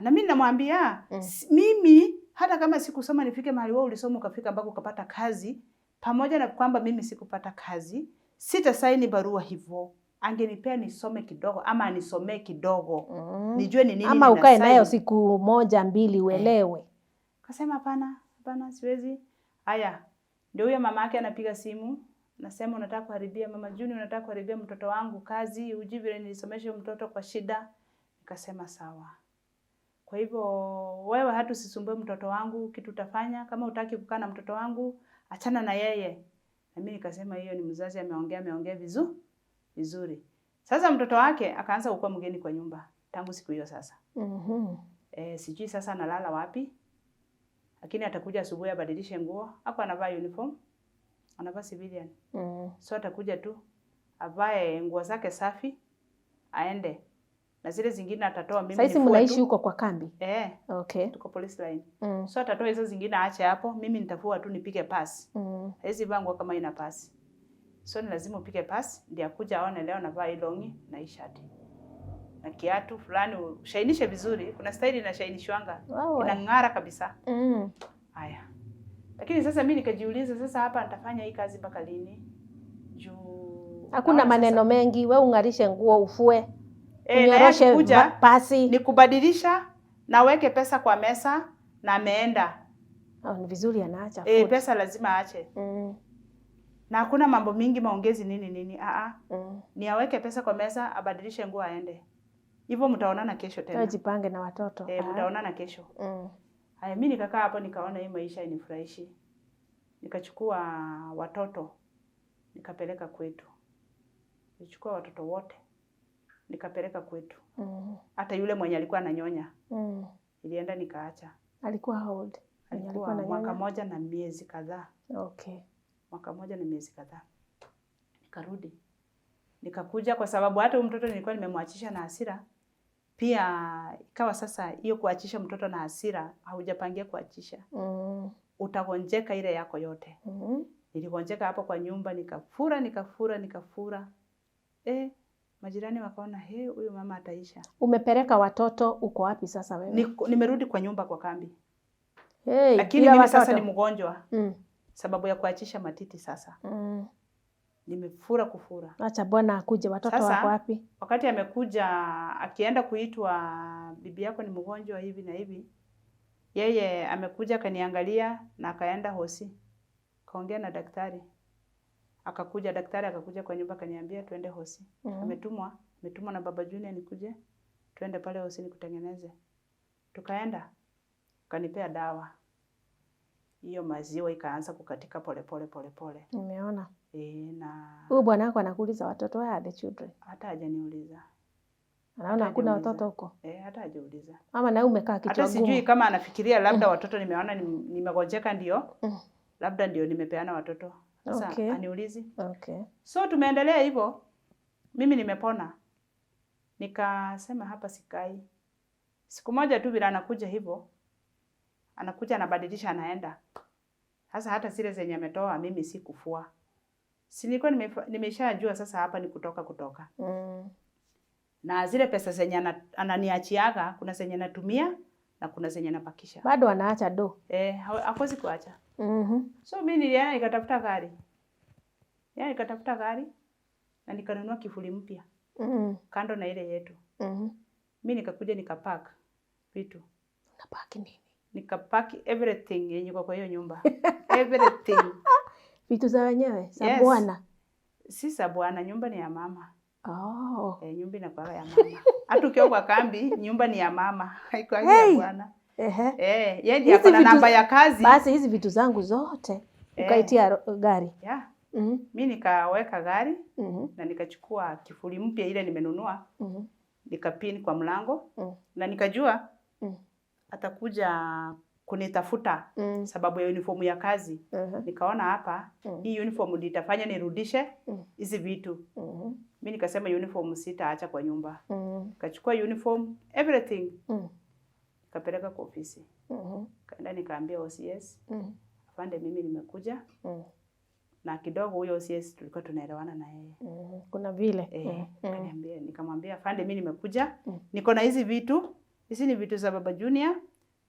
Na mimi namwambia mimi hata kama sikusoma nifike mahali wewe ulisoma ukafika ambako ukapata kazi, pamoja na kwamba mimi sikupata kazi, sita saini barua hivyo. Angenipea nisome kidogo ama anisomee kidogo. Nijue ni nini ama ukae nayo siku 1 2 uelewe. Akasema hapana, siwezi. Haya. Ndio huyo mama yake anapiga simu, nasema unataka kuharibia mama Junior, unataka kuharibia mtoto wangu kazi, ujui vile nilisomesha mtoto kwa shida. Nikasema sawa. Kwa hivyo wewe hata usisumbue mtoto wangu, kitu utafanya kama hutaki kukaa na mtoto wangu, achana na yeye. Na mimi nikasema hiyo ni mzazi ameongea vizuri. Sasa mtoto wake akaanza kuwa mgeni kwa nyumba tangu siku hiyo sasa. Sijui sasa analala wapi. Lakini atakuja asubuhi abadilishe nguo. Hapo anavaa uniform. Anavaa civilian. So atakuja tu avae nguo zake safi aende. Na zile zingine atatoa mimi. Sasa mnaishi huko kwa kambi? Okay. Tuko police line. So atatoa hizo zingine aache hapo, mimi nitafua tu nipige pasi. Hizi vangu kama ina pasi. So ni lazima upige pasi ndio akuja aone leo navaa hii longi na hii shati. Na kiatu fulani ushainishe vizuri. Kuna style inashainishwanga. Inang'ara kabisa. Haya. Lakini sasa mimi nikajiuliza sasa hapa nitafanya hii kazi mpaka lini? Hakuna maneno mengi, wewe ung'arishe nguo ufue. Unyoroshe pasi. Nikubadilisha na weke pesa kwa mesa na ameenda. Ni vizuri anaacha. Pesa lazima aache. Na hakuna mambo mingi maongezi nini. Ni aweke pesa kwa mesa, abadilishe nguo aende. Hivyo mtaonana kesho tena. Jipange na watoto. Mtaonana kesho. Haya mimi nikakaa hapo nikaona hii maisha inifurahishi. Nikachukua watoto nikapeleka kwetu. Nilichukua watoto wote nikapeleka kwetu. Hata yule mwenye alikuwa ananyonya. Nilienda nikaacha. Alikuwa how old? Alikuwa 1 mwaka na miezi kadhaa. Okay. 1 mwaka na miezi kadhaa. Nikarudi. Nikakuja kwa sababu hata huyu mtoto nilikuwa nimemwachisha na hasira. Pia ikawa sasa hiyo kuachisha mtoto na hasira haujapangia kuachisha. Utagonjeka ile yako yote. Niligonjeka hapo kwa nyumba nikafura. Majirani wakaona huyu mama ataisha. Umepeleka watoto uko wapi sasa wewe? Nimerudi kwa nyumba kwa kambi. Hey, lakini mimi sasa ni mgonjwa. Sababu ya kuachisha matiti sasa. Nimefura kufura. Acha bwana akuje, watoto wako wapi? Wakati amekuja akienda kuitwa bibi yako ni mgonjwa hivi na hivi. Yeye amekuja kaniangalia na akaenda hosi. Kaongea na daktari. Daktari akakuja kwa nyumba kaniambia tuende hosi. Ametumwa na baba Junior nikuje. Tuende pale hosi nikutengeneze. Tukaenda. Kanipea dawa. Hiyo maziwa ikaanza kukatika pole. Nimeona. Na huyu bwana wako anakuuliza watoto where are the children? Hata hajaniuliza. Anaona hakuna watoto huko? Hata hajauliza. Ama na umekaa kichwa gumu. Hata sijui kama anafikiria labda watoto nimeona nimegojeka ndio. Labda ndio nimepeana watoto. Sasa aniulizi. So tumeendelea hivyo. Mimi nimepona. Nikasema hapa sikai. Siku moja tu bila anakuja hivyo. Anakuja anabadilisha anaenda. Sasa hata zile zenye ametoa mimi si kufua. Si nilikuwa nimeshajua sasa hapa ni kutoka. Na zile pesa zenye ananiachiaga kuna zenye natumia na kuna zenye napakisha. Bado anaacha do. Hakosi kuacha. So mimi nilienda nikatafuta gari. Nikatafuta gari na nikanunua kifuli mpya. Kando na ile yetu. Mimi nikakuja nikapack vitu. Unapack nini? Nikapack everything yenye kwa hiyo nyumba. Everything. Vitu za wenyewe, za bwana. Si za bwana, nyumba ni ya mama. Nyumba inakuwa ya mama. Hata ukiwa kwa kambi, nyumba ni ya mama. Haikuwa ya bwana. Yeye ndiye akona namba ya kazi. Basi hizi vitu zangu zote ukaitia gari. Mimi nikaweka gari na nikachukua kifuli mpya ile nimenunua. Nikapini kwa mlango na nikajua atakuja kunitafuta sababu ya uniform ya kazi. Nikaona hapa hii uniform ndio itafanya nirudishe hizi vitu. Mimi nikasema uniform sitaacha kwa nyumba. Nikachukua uniform everything. Nikapeleka kwa ofisi. Kaenda nikaambia OCS. Afande mimi nimekuja. Na kidogo huyo OCS tulikuwa tunaelewana na yeye. Kuna vile. Nikamwambia afande mimi nimekuja. Niko na hizi vitu. Hizi ni vitu za baba Junior.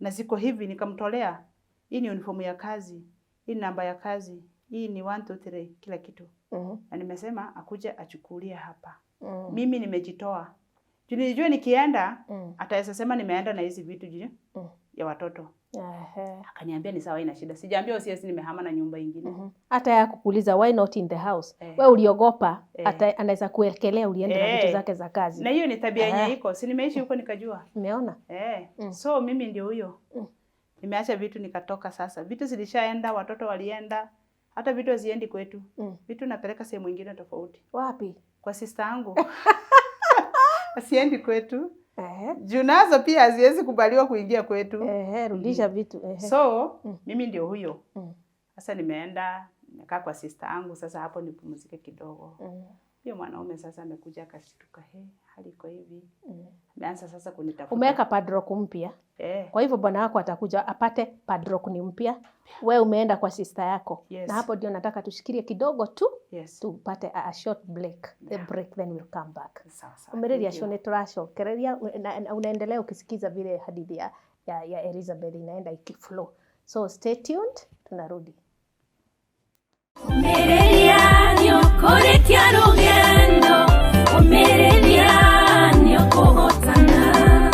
Na ziko hivi nikamtolea. Hii ni uniform ya kazi. Hii ni namba ya kazi. Hii ni 1 2 3 kila kitu. Na nimesema akuje achukulie hapa. Mimi nimejitoa. Nilijua nikienda ataweza sema nimeenda na hizi vitu ya watoto. Akaniambia ni sawa ina shida. Sijaambia OCS nimehama na nyumba nyingine. Hata ya kukuuliza why not in the house. Wewe uliogopa hata anaweza kuelekea uliende na vitu zake za kazi. Na hiyo ni tabia yenye iko. Si nimeishi huko nikajua. Umeona? So mimi ndio huyo. Nimeacha vitu nikatoka sasa. Vitu zilishaenda, watoto walienda. Hata vitu haziendi kwetu. Vitu napeleka sehemu nyingine tofauti. Wapi? Kwa sister yangu. Asiendi kwetu. Junazo pia haziwezi kubaliwa kuingia kwetu. Rudisha vitu. So, mimi ndio huyo. Sasa nimeenda, nimekaa kwa sister yangu, sasa hapo nipumzike kidogo. Hiyo mwanaume sasa amekuja akashtuka, hali iko hivi. Ameanza sasa kunitafuta. Umeweka padlock mpya. Kwa hivyo bwana wako atakuja apate padlock ni mpya. Wewe umeenda kwa sister yako. Na hapo ndio nataka tushikilie kidogo tu. Tupate a short break. The break then we'll come back. Umeredia shone trasho. Keredia unaendelea ukisikiza vile hadithi ya Elizabeth inaenda ikiflow. So stay tuned. Tunarudi. Umeredia nyokoretia rugendo. Umeredia nyokohotana.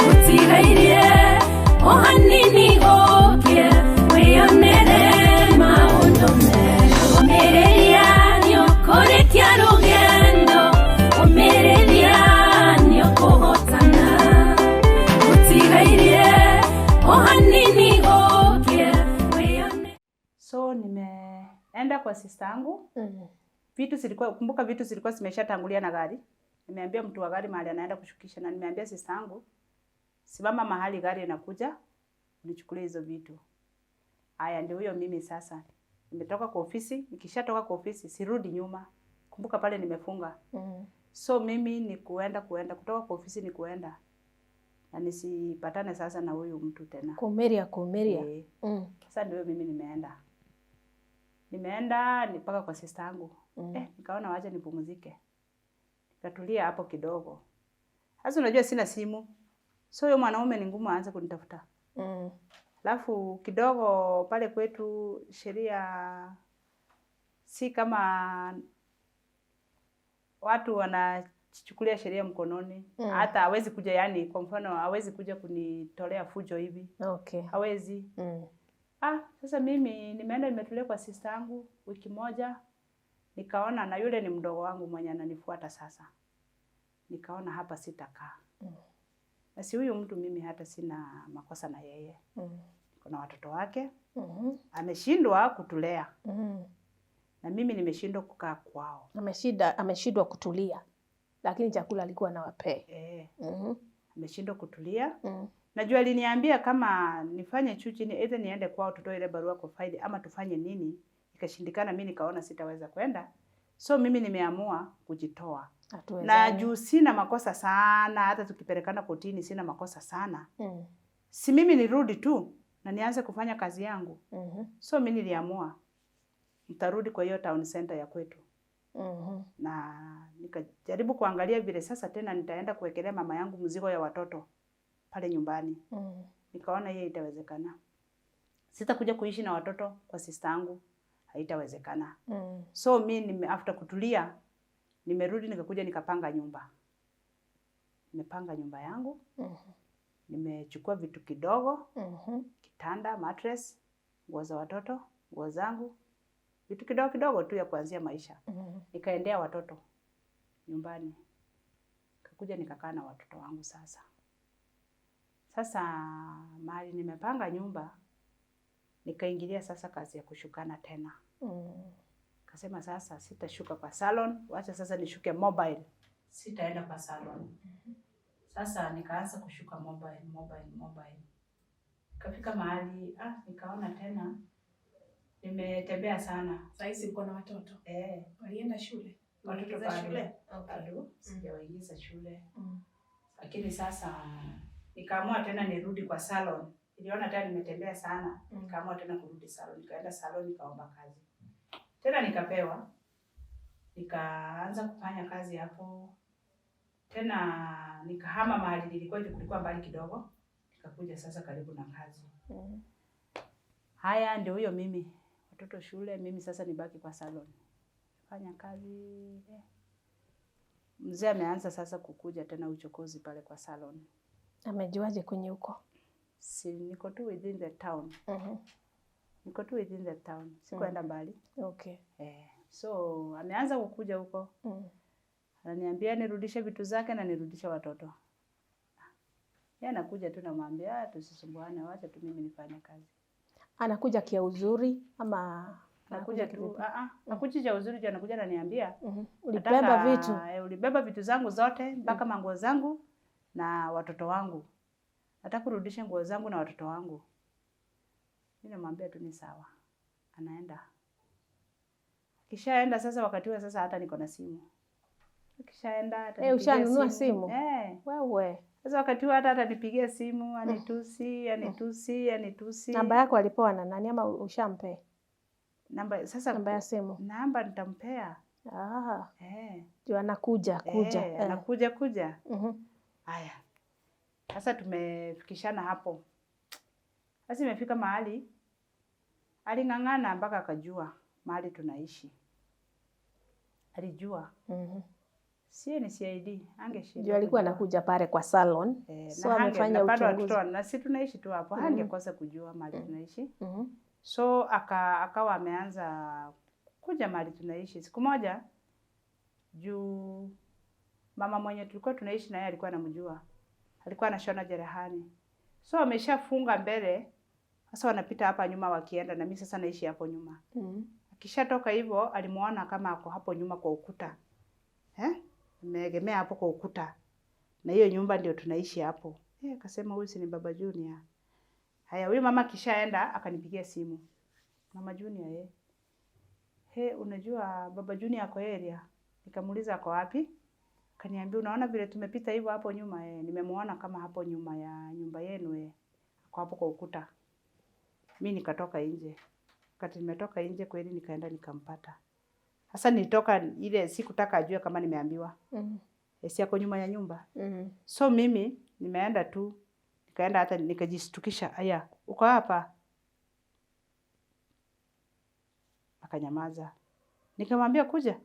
Utigaire ohanini gokie. Weyonere maundome. Umeredia nyokoretia rugendo. Umeredia nyokohotana. Utigaire ohanini gokie. Weyonere. So nimeenda kwa sister yangu. Vitu zilikuwa, kumbuka vitu zilikuwa zimeshatangulia na gari. Nimeambia mtu wa gari mahali anaenda kushukisha na nimeambia sister yangu simama mahali gari inakuja unichukulie hizo vitu. Haya ndio huyo mimi sasa. Nimetoka kwa ofisi, nikishatoka kwa ofisi sirudi nyuma. Kumbuka pale nimefunga. So mimi ni kuenda kutoka kwa ofisi ni kuenda. Na nisipatane sasa na huyu mtu tena. Kumeria. Sasa ndio mimi nimeenda. Nimeenda mpaka kwa sister yangu. Nikaona waje nipumzike. Nikatulia hapo kidogo. Sasa unajua sina simu. So huyo mwanaume ni ngumu aanze kunitafuta. Alafu kidogo pale kwetu sheria si kama watu wanachukulia sheria mkononi. Hata hawezi kuja, yani kwa mfano hawezi kuja kunitolea fujo hivi. Okay. Hawezi. Sasa mimi nimeenda nimetulia kwa sister yangu wiki moja. Nikaona na yule ni mdogo wangu mwenye ananifuata sasa. Nikaona hapa sitakaa. Basi huyu mtu mimi hata sina makosa na yeye. Kuna watoto wake. Ameshindwa kutulea. Na mimi nimeshindwa kukaa kwao. Ameshindwa kutulia. Lakini chakula alikuwa anawapea. Ameshindwa kutulia. Najua aliniambia kama nifanye juu chini, either niende kwao tutoe ile barua kwa faili ama tufanye nini. Ikashindikana, mimi nikaona sitaweza kwenda. So mimi nimeamua kujitoa. Na juu sina makosa sana, hata tukipelekana kotini sina makosa sana. Si mimi nirudi tu na nianze kufanya kazi yangu. So mimi niliamua nitarudi kwa hiyo town center ya kwetu. Na nikajaribu kuangalia vile sasa tena nitaenda kuwekelea mama yangu mzigo ya watoto pale nyumbani. Nikaona hiyo itawezekana. Sitakuja kuishi na watoto kwa sister yangu, haitawezekana. So mimi after kutulia nimerudi nikakuja nikapanga nyumba. Nimepanga nyumba yangu. Nimechukua vitu kidogo, kitanda, mattress, nguo za watoto, nguo zangu, vitu kidogo kidogo tu ya kuanzia maisha. Nikaendea watoto nyumbani. Nikakuja nikakaa na watoto wangu sasa. Sasa mahali nimepanga nyumba, nikaingilia sasa kazi ya kushukana tena. Kasema sasa sitashuka kwa salon, wacha sasa nishuke mobile. Sitaenda kwa salon. Sasa nikaanza kushuka mobile. Kafika mahali, nikaona tena nimetembea sana. Sasa hizi uko na watoto? Walienda shule? Watoto shule? Bado sijawaingiza shule. Lakini sasa nikaamua tena nirudi kwa salon. Niliona tena nimetembea sana. Nikaamua tena kurudi salon. Nikaenda salon nikaomba kazi. Tena nikapewa. Nikaanza kufanya kazi hapo. Tena nikahama mahali nilikuwa kulikuwa mbali kidogo. Nikakuja sasa karibu na kazi. Haya ndio huyo mimi. Watoto shule, mimi sasa nibaki kwa salon. Fanya kazi. Mzee ameanza sasa kukuja tena uchokozi pale kwa salon. Amejuaje kwenye huko? Si niko tu within the town. Niko tu within the town. Sikuenda mbali. Okay. So ameanza kukuja huko. Ananiambia nirudishe vitu zake na nirudishe watoto. Yeye anakuja tu namwambia tusisumbuane, wacha tu mimi nifanye kazi. Anakuja kia uzuri ama anakuja tu anakuja cha uzuri je, anakuja ananiambia ulibeba vitu? Ulibeba vitu zangu zote mpaka manguo zangu na watoto wangu. Nataka kurudisha nguo zangu na watoto wangu. Mimi namwambia tu ni sawa. Anaenda. Kishaenda sasa wakati huo sasa hata niko na simu. Kishaenda hata ushanunua simu? Wewe. Sasa wakati huo hata atanipigia simu, anitusi. Namba yako alipewa na nani ama ushampe? Namba ya simu. Namba nitampea. Ndio anakuja. Anakuja. Haya. Sasa tumefikishana hapo. Sasa imefika mahali aling'ang'ana mpaka akajua mahali tunaishi. Alijua. Si ni CID, angeshinda. Ndio alikuwa anakuja pale kwa salon. So amefanya uchunguzi. Na si tunaishi tu hapo, angekosa kujua mahali tunaishi. So akawa ameanza kuja mahali tunaishi. Siku moja juu mama mwenye tulikuwa tunaishi na yeye alikuwa anamjua. Alikuwa anashona cherehani. So ameshafunga mbele. Sasa wanapita hapa nyuma wakienda na mimi sasa naishi hapo nyuma. Akishatoka hivyo alimuona kama ako hapo nyuma kwa ukuta. Nimeegemea hapo kwa ukuta. Na hiyo nyumba ndio tunaishi hapo. Akasema huyu si ni Baba Junior. Haya, huyu mama kishaenda akanipigia simu. Mama Junior unajua Baba Junior ako area? Nikamuuliza ako wapi? Akaniambia unaona vile tumepita hivyo hapo nyuma nimemuona kama hapo nyuma ya nyumba yenu ako hapo kwa ukuta. Mimi nikatoka nje. Wakati nimetoka nje kweli nikaenda nikampata. Sasa nilitoka ile sikutaka ajue kama nimeambiwa. Si yako nyuma ya nyumba. So mimi nimeenda tu Tukaenda hata nikajishtukisha, aya, uko hapa? Akanyamaza. Nikamwambia kuja.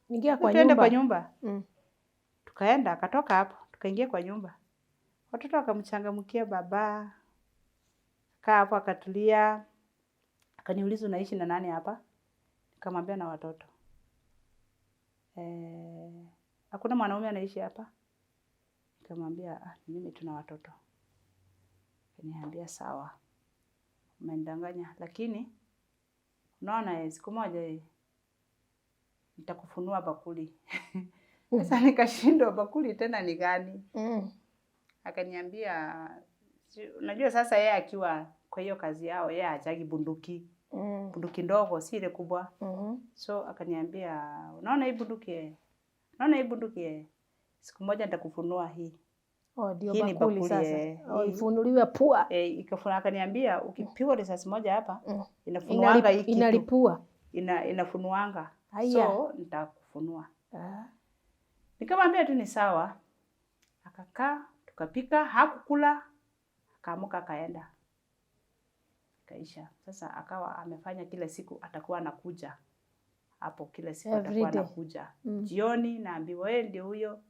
Ingia kwa Tuende nyumba. kwa nyumba. Tukaenda, akatoka hapo, tukaingia kwa nyumba. Watoto wakamchangamkia baba. Kaa hapo akatulia. Akaniuliza unaishi na nani hapa? Nikamwambia na watoto. Hakuna mwanaume anaishi hapa? Nikamwambia mimi tuna watoto. Akaniambia sawa. Umenidanganya, lakini unaona siku moja nitakufunua bakuli. Sasa nikashindwa bakuli tena ni gani? Akaniambia unajua sasa yeye akiwa kwa hiyo kazi yao yeye hajagi bunduki. Bunduki ndogo si ile kubwa. So akaniambia unaona hii bunduki? Unaona hii bunduki? Siku moja nitakufunua hii. Ndio Hii ni bakuli bakuli, sasa. Ifunuliwe pua. Ikafuna. Akaniambia ukipigwa risasi moja hapa inafunuanga hii kitu. Inalipua. Inafunuanga. Haya. So nitakufunua. Nikamwambia tu ni sawa. Akakaa, tukapika, hakukula, akaamuka akaenda. Kaisha. Sasa akawa amefanya kila siku atakuwa anakuja. Hapo kila siku atakuwa anakuja. Jioni naambiwa wewe ndio huyo.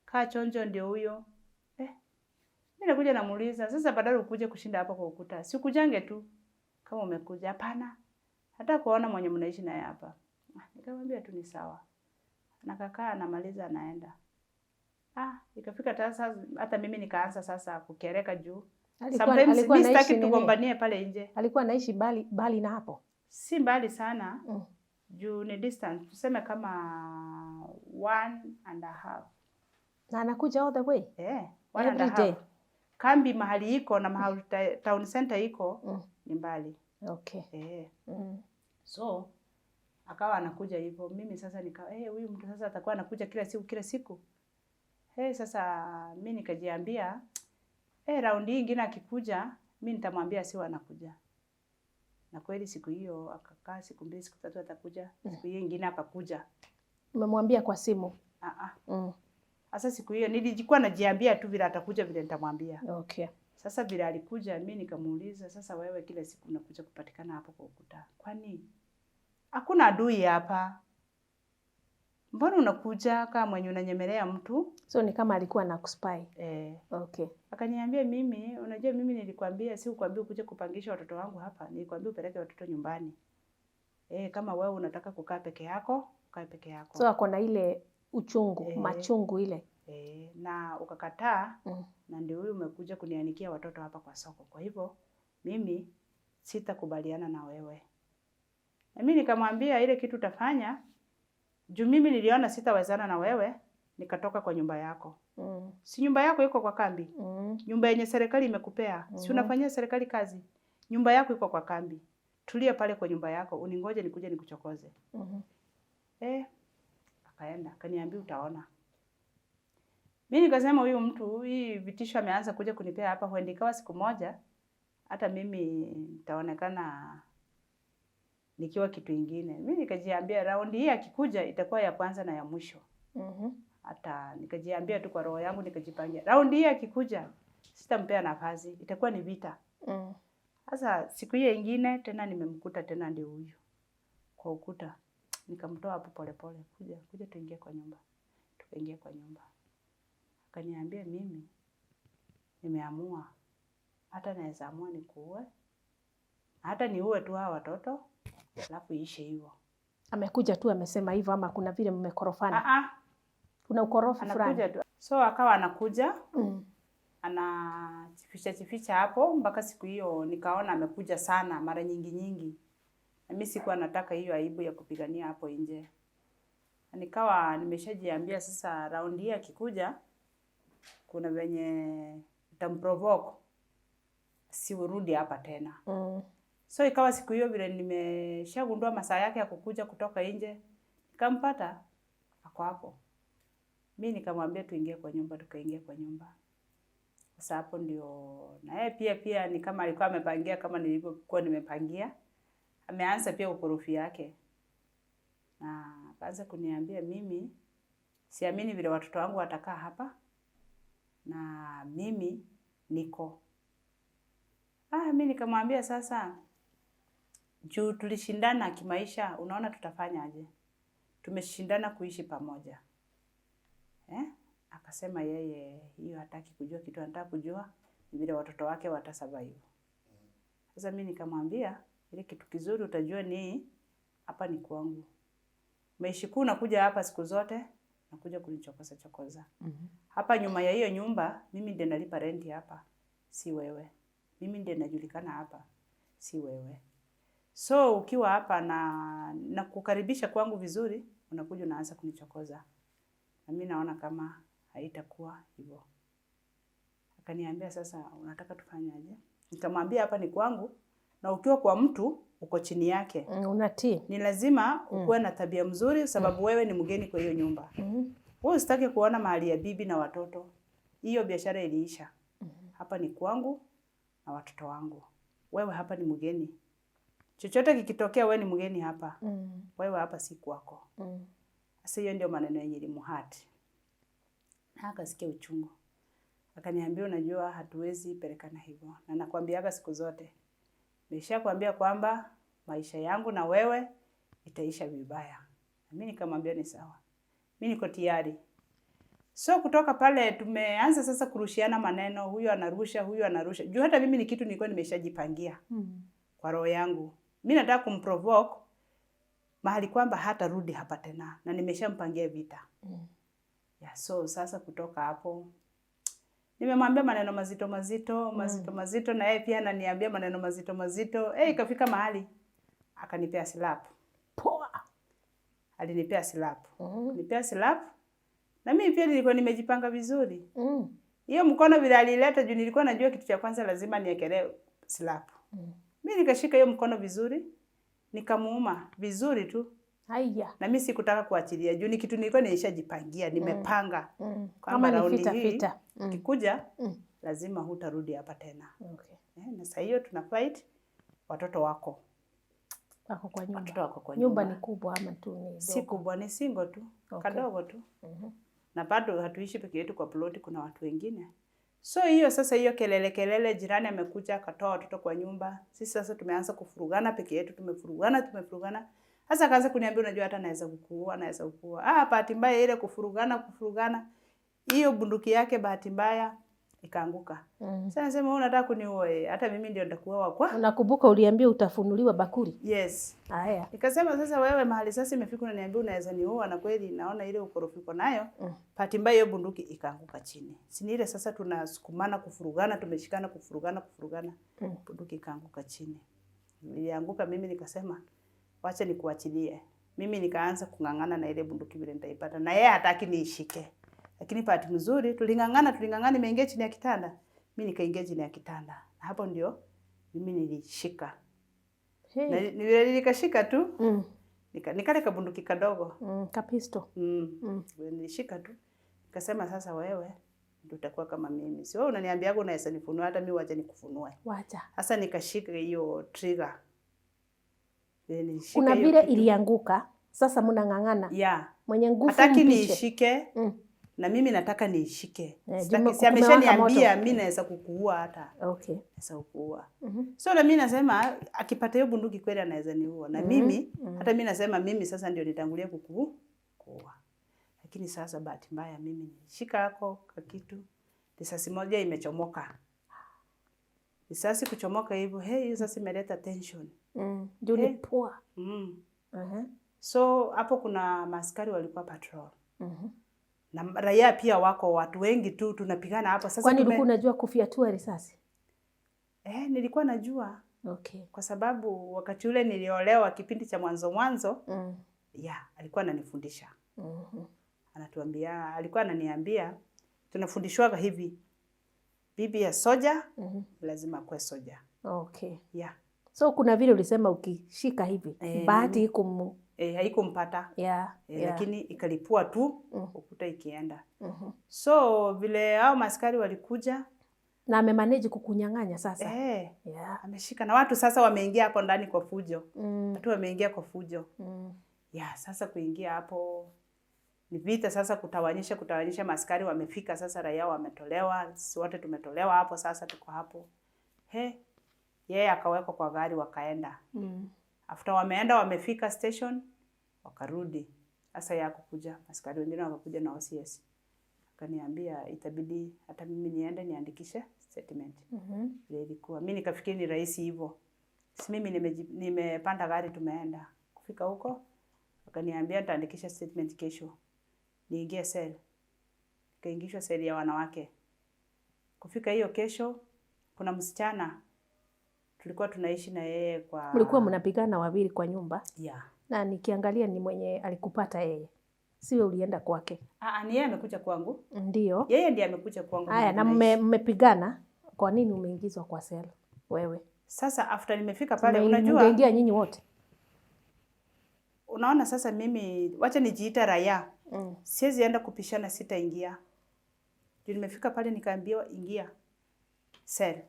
Kaa chonjo ndio huyo. Mimi nakuja namuuliza, sasa badala ukuje kushinda hapa kwa ukuta, si ukujange tu kama umekuja. Hapana. Hata kuona mwenye mnaishi naye hapa. Nikamwambia tu ni sawa. Nakakaa anamaliza anaenda. Ikafika sasa hata mimi nikaanza sasa kukereka juu. Sometimes mimi sitaki tugombanie pale nje. Alikuwa anaishi bali na hapo. Si mbali sana. Juu ni distance. Tuseme kama 1.5. Na anakuja all the way? 1.5. Kambi mahali iko na mahali town center iko ni mbali. Okay. So akawa anakuja hivyo. Mimi sasa huyu mtu sasa atakuwa anakuja kila siku. Sasa mimi nikajiambia raundi hii nyingine akikuja mimi nitamwambia si anakuja. Na kweli siku hiyo akakaa siku 2 siku 3 atakuja. Siku hiyo nyingine akakuja. Umemwambia kwa simu? Sasa siku hiyo nilijikuwa najiambia tu vile atakuja vile nitamwambia. Okay. Sasa vile alikuja mimi nikamuuliza sasa wewe kila siku unakuja kupatikana hapo kwa ukuta. Kwani hakuna adui hapa? Mbona unakuja kama mwenye unanyemelea mtu? So ni kama alikuwa anakuspy. Okay. Akaniambia mimi, unajua mimi nilikwambia si ukwambia ukuje kupangisha watoto wangu hapa, nilikwambia upeleke watoto nyumbani. Kama wewe unataka kukaa peke yako, ukae peke yako. So ako na ile uchungu, machungu ile. Na ukakataa na ndio huyu umekuja kunianikia watoto hapa kwa soko. Kwa hivyo mimi sitakubaliana na wewe. Na mimi nikamwambia ile kitu utafanya juu mimi niliona sitawezana na wewe, nikatoka kwa nyumba yako. Si nyumba yako iko kwa kambi? Nyumba yenye serikali imekupea. Si unafanyia serikali kazi? Nyumba yako iko kwa kambi. Tulia pale kwa nyumba yako, uningoje nikuje nikuchokoze. Akaenda, akaniambia utaona. Mimi nikasema huyu mtu, hii vitisho ameanza kuja kunipea hapa, huenda ikawa siku moja hata mimi nitaonekana nikiwa kitu kingine. Mimi nikajiambia raundi hii akikuja itakuwa ya kwanza na ya mwisho. Hata nikajiambia tu kwa roho yangu nikajipangia. Raundi hii akikuja sitampea nafasi, itakuwa ni vita. Sasa siku hiyo nyingine tena nimemkuta tena ndio huyu. Kwa ukuta. Nikamtoa hapo polepole. Kuja tuingie kwa nyumba. Tukaingia kwa nyumba. Akaniambia mimi nimeamua hata naweza amua nikuue. Hata niue tu hawa watoto. Alafu iishe hivyo. Amekuja tu amesema hivyo ama kuna vile mmekorofana? Kuna ukorofi fulani. Anakuja tu. So akawa anakuja. Anachificha hapo mpaka siku hiyo nikaona amekuja sana mara nyingi. Na mimi sikuwa nataka hiyo aibu ya kupigania hapo nje. Nikawa nimeshajiambia sasa raundi hii akikuja kuna venye nitamprovoke siurudi hapa tena. So ikawa siku hiyo vile nimeshagundua masaa yake ya kukuja kutoka nje, nikampata ako hapo. Mimi nikamwambia tuingie kwa nyumba, tukaingia kwa nyumba. Sasa hapo ndio na yeye pia ni kama alikuwa amepangia kama nilivyokuwa nimepangia. Ameanza pia ukorofi yake. Na akaanza kuniambia mimi siamini vile watoto wangu watakaa hapa. Na mimi niko. Mimi nikamwambia sasa, juu tulishindana kimaisha, unaona tutafanya aje? Tumeshindana kuishi pamoja. Akasema yeye hiyo hataki kujua, kitu anataka kujua ni vile watoto wake watasurvive. Sasa mimi nikamwambia ile kitu kizuri utajua ni hapa ni kwangu. Meishi kuu nakuja hapa siku zote, nakuja kunichokoza. Hapa nyuma ya hiyo nyumba mimi ndiye nalipa rent hapa, si wewe. Mimi ndiye najulikana hapa, si wewe. So ukiwa hapa na kukaribisha kwangu vizuri, unakuja unaanza kunichokoza. Na mimi naona kama haitakuwa hivyo. Akaniambia sasa unataka tufanyaje? Nikamwambia hapa ni kwangu na ukiwa kwa mtu uko chini yake. Unatii. Ni lazima ukuwe na tabia mzuri sababu wewe ni mgeni kwa hiyo nyumba. Wewe usitaki kuona mahali ya bibi na watoto. Hiyo biashara iliisha. Hapa ni kwangu na watoto wangu. Wewe hapa ni mgeni. Chochote kikitokea wewe ni mgeni hapa. Wewe hapa si kwako. Sasa hiyo ndio maneno yenye ilimuhati. Akasikia uchungu. Akaniambia unajua hatuwezi pelekana hivyo. Na nakwambiaga siku zote. Nimeshakwambia kwamba maisha yangu na wewe itaisha vibaya. Mimi nikamwambia ni sawa. Mimi niko tayari. So kutoka pale tumeanza sasa kurushiana maneno, huyu anarusha. Juu hata mimi ni kitu nilikuwa nimeshajipangia kwa roho yangu. Mimi nataka kumprovoke mahali kwamba hatarudi hapa tena na nimeshampangia vita. So sasa kutoka hapo nimemwambia maneno mazito na yeye pia ananiambia maneno mazito. Ikafika mahali akanipea slap. Poa. Alinipea slap. Nipea slap. Na mimi pia nilikuwa nimejipanga vizuri. Hiyo mkono vile alileta juu nilikuwa najua kitu cha kwanza lazima niekelee slap. Mimi nikashika hiyo mkono vizuri, nikamuuma vizuri tu. Haya. Na mimi sikutaka kuachilia juu ni kitu nilikuwa nimeshajipangia, nimepanga. Kama ni vita. Ukikuja lazima hutarudi hapa tena. Okay. Na sasa hiyo tuna fight watoto wako. Wako kwa nyumba. Watoto wako kwa nyumba. Nyumba ni kubwa ama tu ni dogo? Si kubwa, ni single tu. Okay. Kadogo tu. Na bado hatuishi peke yetu kwa ploti, kuna watu wengine. So hiyo sasa hiyo kelele jirani amekuja akatoa watoto kwa nyumba. Sisi sasa tumeanza kufurugana peke yetu, tumefurugana. Sasa kaanza kuniambia unajua hata naweza kukuua. Bahati mbaya ile kufurugana. Hiyo bunduki yake bahati mbaya ikaanguka. Sasa nasema wewe unataka kuniua hata mimi ndio nitakuua kwa. Unakumbuka uliambia utafunuliwa bakuli? Yes. Haya. Nikasema sasa wewe mahali sasa imefika unaniambia unaweza niua na kweli naona ile ukorofiko nayo. Bahati mbaya hiyo bunduki ikaanguka chini. Si ile sasa tunasukumana kufurugana, tumeshikana kufurugana. Bunduki ikaanguka chini. Ilianguka mimi nikasema wacha nikuachilie. Mimi nikaanza kungangana na ile bunduki vile nitaipata. Na yeye hataki niishike. Lakini bahati nzuri tulingangana nimeingia chini ya kitanda. Mimi nikaingia chini ya kitanda. Na hapo ndio mimi nilishika. Na nilikashika tu. Nikale kabunduki kadogo. Kapisto. Nilishika tu. Nikasema sasa wewe ndio utakuwa kama mimi. Si wewe unaniambiaga unaweza nifunua hata mimi wacha nikufunue. Wacha. Sasa nikashika hiyo trigger. Kuna vile ilianguka. Sasa mnangangana. Yeah. Mwenye nguvu hataki niishike. Na mimi nataka niishike. Si ameshaniambia mimi naweza kukuua hata. Okay. Naweza kukuua. So na mimi nasema akipata hiyo bunduki kweli anaweza niua. Na mimi hata mimi nasema mimi sasa ndio nitangulia kukuua. Lakini sasa bahati mbaya mimi nilishika hako kwa kitu. Risasi moja imechomoka. Risasi kuchomoka hivyo, hiyo sasa imeleta tension. Ndio ni poa. So hapo kuna maaskari walikuwa patrol. Na raia pia wako watu wengi tu tunapigana hapo sasa. Kwani ulikuwa unajua kufiatua risasi? Nilikuwa najua. Okay. Kwa sababu wakati ule niliolewa kipindi cha mwanzo alikuwa ananifundisha. Alikuwa ananiambia tunafundishwaga hivi. Bibi ya soja lazima kuwe soja. Okay. So kuna vile ulisema ukishika hivi bahati haikumpata. Lakini ikalipua tu ukuta ikienda. So vile hao maskari walikuja na amemanage kukunyang'anya sasa. Ameshika na watu sasa wameingia hapo ndani kwa fujo. Watu wameingia kwa fujo. Sasa kuingia hapo Ni vita sasa kutawanyisha maaskari wamefika sasa, raia wametolewa, sisi wote tumetolewa hapo, sasa tuko hapo. Yeye akawekwa kwa gari wakaenda. After wameenda wamefika station wakarudi. Sasa yako kuja, askari wengine wakakuja na OCS. Akaniambia itabidi hata mimi niende niandikishe statement. Ile ilikuwa. Mimi nikafikiri ni rahisi hivyo. Si mimi nimepanda gari tumeenda. Kufika huko akaniambia nitaandikisha statement kesho. Niingie cell. Nikaingishwa cell ya wanawake. Kufika hiyo kesho kuna msichana tulikuwa tunaishi na yeye kwa... Mlikuwa mnapigana wawili kwa nyumba? Yeah. Na nikiangalia ni mwenye alikupata yeye. Siwe ulienda kwake? Ni yeye amekuja kwangu. Ndio. Yeye ndiye amekuja kwangu. Haya, na mmepigana, kwa nini umeingizwa kwa cell wewe? Sasa after nimefika pale unajua... Mngeingia nyinyi wote. Unaona sasa mimi wacha nijiita raia. Siwezi enda kupishana, sitaingia. Ndio nimefika pale nikaambiwa ingia cell.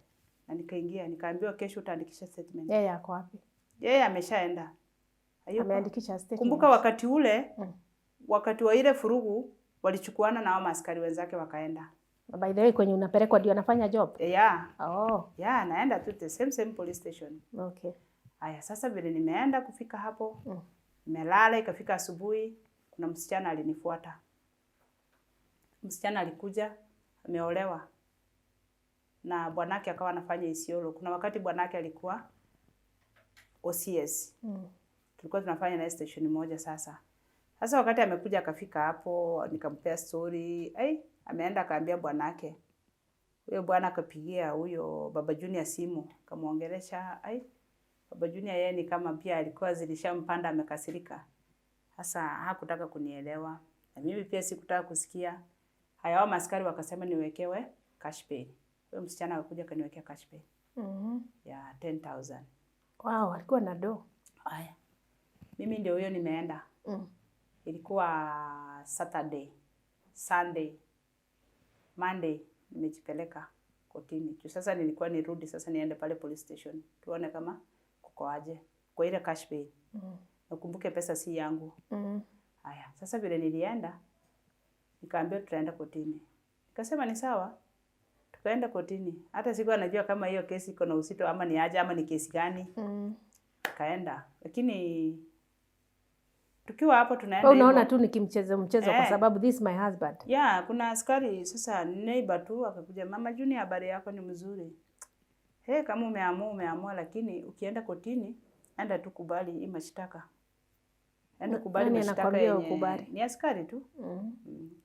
Na nikaingia, nikaambiwa kesho utaandikisha statement. Yeye yako wapi? Yeye ameshaenda. Ameandikisha statement. Kumbuka wakati ule, wakati wa ile furugu, walichukuana na hao maaskari wenzake wakaenda. By the way, kwenye unapelekwa ndio anafanya job? Yeah. Oh. Yeah, naenda tu the same police station. Okay. Haya, sasa vile nimeenda kufika hapo, nimelala, ikafika asubuhi, kuna msichana alinifuata. Msichana alikuja, ameolewa. Na bwanake akawa anafanya Isiolo. Kuna wakati bwanake alikuwa OCS. Tulikuwa tunafanya na station moja sasa. Sasa wakati amekuja akafika hapo, nikampea story. Ameenda akaambia bwanake. Huyo bwana akapigia huyo Baba Junior simu, akamuongelesha. Baba Junior yeye ni kama pia alikuwa zilishampanda, amekasirika. Sasa hakutaka kunielewa. Na mimi pia sikutaka kusikia. Haya, wao maaskari wakasema niwekewe cash pay. Huyo msichana akakuja kaniwekea cash pay. Ya 10,000. Wow, alikuwa na do. Haya. Mimi ndio huyo nimeenda. Ilikuwa Saturday, Sunday, Monday nimejipeleka kotini. Sasa nilikuwa nirudi sasa niende pale police station. Tuone kama kuko aje kwa ile cash pay. Nakumbuke pesa si yangu. Haya, sasa vile nilienda nikaambia tutaenda kotini. Nikasema ni sawa. Tukaenda kotini. Hata siku anajua kama hiyo kesi iko na uzito ama ni aje ama ni kesi gani. Kaenda. Lakini tukiwa hapo tunaenda. Unaona tu ni mchezo kwa sababu this is my husband. Yeah, kuna askari sasa neighbor tu akakuja, Mama Junior habari yako ni mzuri. Kama umeamua lakini ukienda kotini enda tu kubali hii mashtaka. Enda kubali mashtaka yenye ni askari tu.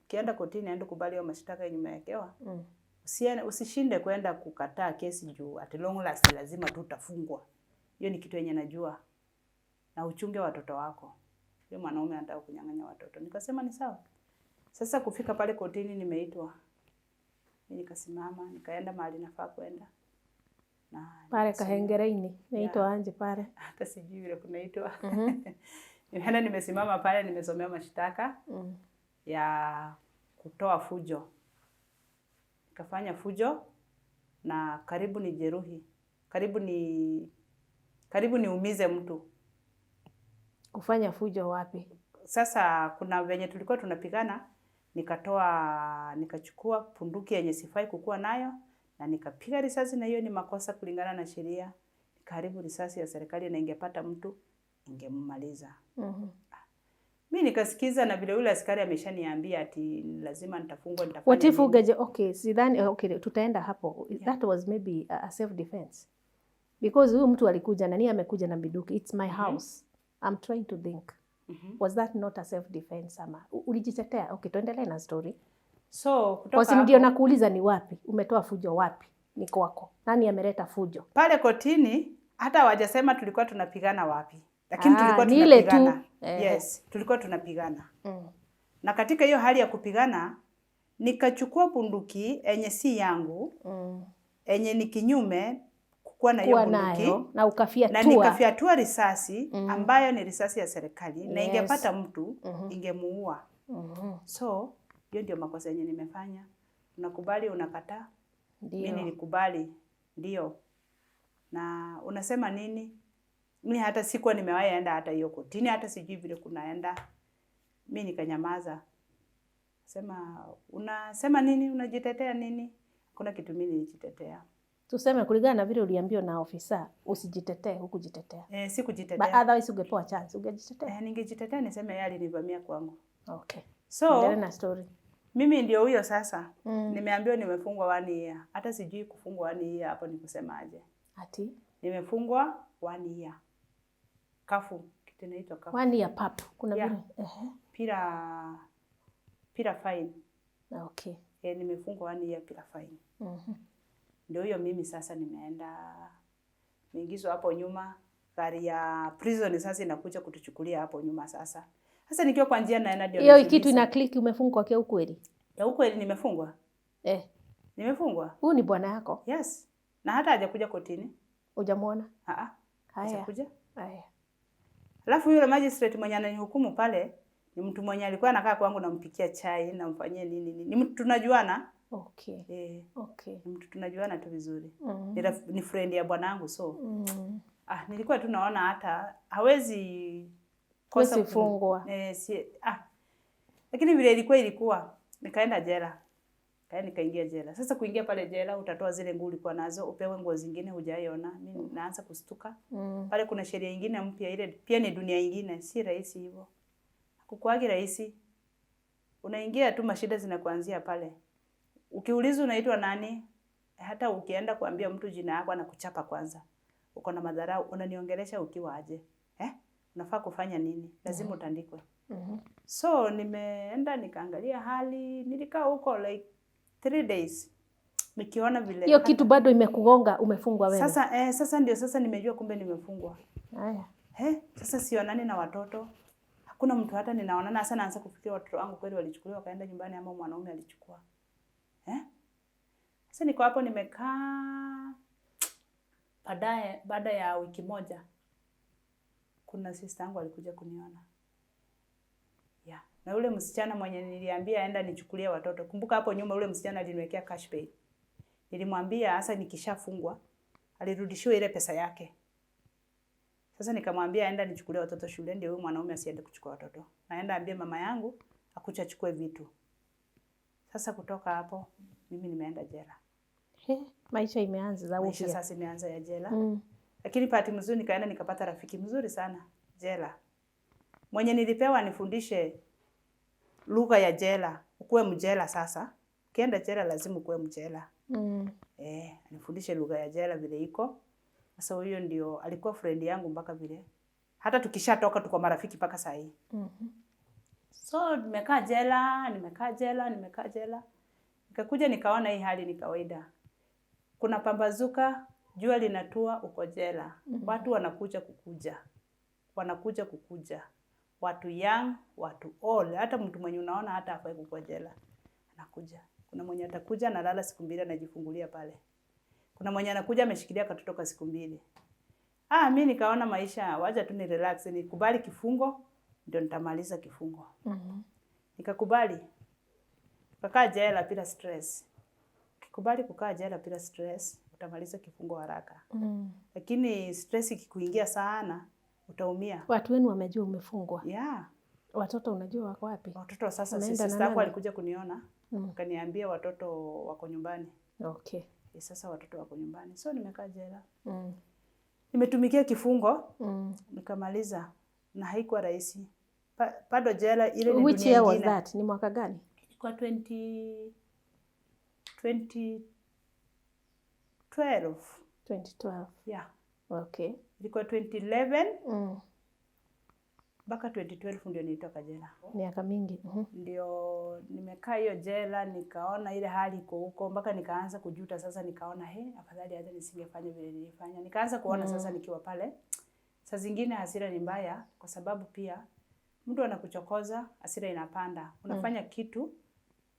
Ukienda kotini enda kubali hiyo mashtaka yenye umewekewa. Usishinde kwenda kukataa kesi juu at long last lazima tu utafungwa. Hiyo ni kitu yenye najua. Na uchunge watoto wako. Yule mwanaume anataka kunyang'anya watoto. Nikasema ni sawa. Sasa kufika pale kotini nimeitwa. Mimi nikasimama, nikaenda mahali nafaa kwenda. Na pale Kahengereini, naitwa anje pale. Hata sijui vile kunaitwa. Nimeenda nimesimama pale nimesomea mashtaka ya kutoa fujo. Nikafanya fujo na karibu ni jeruhi. Karibu niumize mtu. Kufanya fujo wapi? Sasa kuna venye tulikuwa tunapigana, nikachukua punduki yenye sifai kukuwa nayo na nikapiga risasi, na hiyo ni makosa kulingana na sheria. Nikaharibu risasi ya serikali na ingepata mtu ingemumaliza. Mimi nikasikiza na vile yule askari ameshaniambia ati lazima nitafungwa nitafanya. What if ugeje sidhani tutaenda hapo. That was maybe a self defense. Because huyu mtu alikuja na amekuja na biduki. It's my house. I'm trying to think. Was that not a self defense ama ulijitetea? Tuendelee na story. So kutoka hapo ndio nakuuliza ni wapi? Umetoa fujo wapi? Ni kwako. Nani ameleta fujo? Pale kotini hata hawajasema tulikuwa tunapigana wapi. Lakini tulikuwa tunapigana. Yes, tulikuwa tunapigana. Na katika hiyo hali ya kupigana nikachukua bunduki enye si yangu. Enye ni kinyume kuwa na hiyo bunduki na ukafyatua. Na nikafyatua risasi ambayo ni risasi ya serikali na ingepata mtu ingemuua. So hiyo ndio makosa yenye nimefanya. Unakubali unakataa? Mimi nilikubali. Ndio. Na unasema nini? Mimi hata sikuwa nimewahi enda hata hiyo kotini, hata sijui vile kunaenda. Mimi nikanyamaza. Sema unasema nini? Unajitetea nini? Kuna kitu mimi nilijitetea. Tuseme kulingana na vile uliambiwa na ofisa usijitetee, hukujitetea. Sikujitetea. Otherwise ungepewa chance, ungejitetea. Ningejitetea niseme yeye alinivamia kwangu. Okay. So, endelea na story. Mimi ndio huyo sasa. Nimeambiwa nimefungwa 1 year. Hata sijui kufungwa 1 year hapo ni kusemaje. Ati? Nimefungwa 1 year. Kafu, kitu inaitwa kafu. 1 year pap. Kuna Yeah. vile. Pira fine. Okay. Nimefungwa 1 year pira fine. Ndio hiyo mimi sasa nimeingizwa hapo nyuma. Gari ya prison sasa inakuja kutuchukulia hapo nyuma sasa. Sasa nikiwa kwa njia naenda ndio. Hiyo kitu ina click umefungwa kwa ukweli? Ya ukweli nimefungwa. Nimefungwa. Huyu ni bwana yako? Yes. Na hata hajakuja kotini. Hujamuona? Haya. Hajakuja. Haya. Alafu yule magistrate mwenye ananihukumu pale ni mtu mwenye alikuwa anakaa kwangu nampikia chai, namfanyia nini. Ni mtu tunajuana. Okay. Okay. Ni mtu tunajuana tu vizuri. Ni friend ya bwanangu so. Nilikuwa tu naona hata hawezi kosa kufungwa. Lakini vile ilikuwa nikaenda jela. Nikaingia jela. Sasa kuingia pale jela utatoa zile nguo ulikuwa nazo, upewe nguo zingine hujaiona. Mimi naanza kustuka. Pale kuna sheria nyingine mpya ile pia ni dunia nyingine, si rahisi hivyo. Hakukuagi rahisi. Unaingia tu mashida zinakuanzia pale. Ukiulizwa unaitwa nani? Hata ukienda kuambia mtu jina yako anakuchapa kwanza. Uko na madharau, unaniongelesha ukiwa aje? Unafaa kufanya nini? Lazima utandikwe. So nimeenda nikaangalia hali, nilikaa huko like 3 days. Nikiona vile hiyo kitu bado imekugonga, umefungwa wewe. Sasa nimejua kumbe nimefungwa. Haya. Sasa sionani na watoto. Hakuna mtu hata ninaonana. Sasa naanza kufikiria watoto wangu kweli walichukuliwa wakaenda nyumbani ama mwanaume alichukua. Sasa niko hapo nimekaa. Baada ya wiki moja kuna sister yangu alikuja kuniona. Na ule msichana mwenye niliambia aenda nichukulie watoto. Kumbuka hapo nyuma ule msichana aliniwekea cash pay. Nilimwambia hasa nikishafungwa alirudishiwa ile pesa yake. Sasa nikamwambia aenda nichukulie watoto shule ndio huyu mwanaume asiende kuchukua watoto. Naenda ambie mama yangu akuja achukue vitu. Sasa kutoka hapo mimi nimeenda jela. Maisha imeanza za maisha sasa imeanza ya jela. Lakini pati mzuri nikaenda nikapata rafiki mzuri sana jela. Mwenye nilipewa nifundishe lugha ya jela. Ukuwe mjela sasa. Ukienda jela lazima ukuwe mjela. Nifundishe lugha ya jela vile iko. Sasa huyo ndio alikuwa friend yangu mpaka vile. Hata tukishatoka tuko marafiki mpaka saa hii. So nimekaa jela. Nikakuja nikaona hii hali ni kawaida. Kuna pambazuka, jua linatua uko jela. Watu wanakuja kukuja. Watu young, watu old. Hata mtu mwenye unaona hata hafai kukuwa jela. Anakuja. Kuna mwenye atakuja analala siku 2 anajifungulia pale. Kuna mwenye anakuja ameshikilia katoto kwa siku 2. Mimi nikaona maisha wacha tu ni relax, nikubali kifungo ndio nitamaliza kifungo. Nikakubali. Kukaa jela bila stress. Ukikubali kukaa jela bila stress utamaliza kifungo haraka. Lakini stress ikikuingia sana utaumia. Watu wenu wamejua umefungwa? Watoto unajua wako wapi? Watoto sasa sister yako alikuja kuniona. Akaniambia watoto wako nyumbani. Okay. Sasa watoto wako nyumbani. So nimekaa jela. Nimetumikia kifungo. Nikamaliza. Na haikuwa rahisi. Bado jela ile ni dunia nyingine. Which year was that? Ni mwaka gani? Kwa 2012. 2012. Okay. Ilikuwa 2011. Mpaka 2012 ndio nilitoka jela. Miaka mingi. Ndio nimekaa hiyo jela nikaona ile hali iko huko mpaka nikaanza kujuta sasa nikaona afadhali hata nisingefanya vile nilifanya. Nikaanza kuona sasa nikiwa pale. Saa zingine hasira ni mbaya kwa sababu pia mtu anakuchokoza, hasira inapanda. Unafanya kitu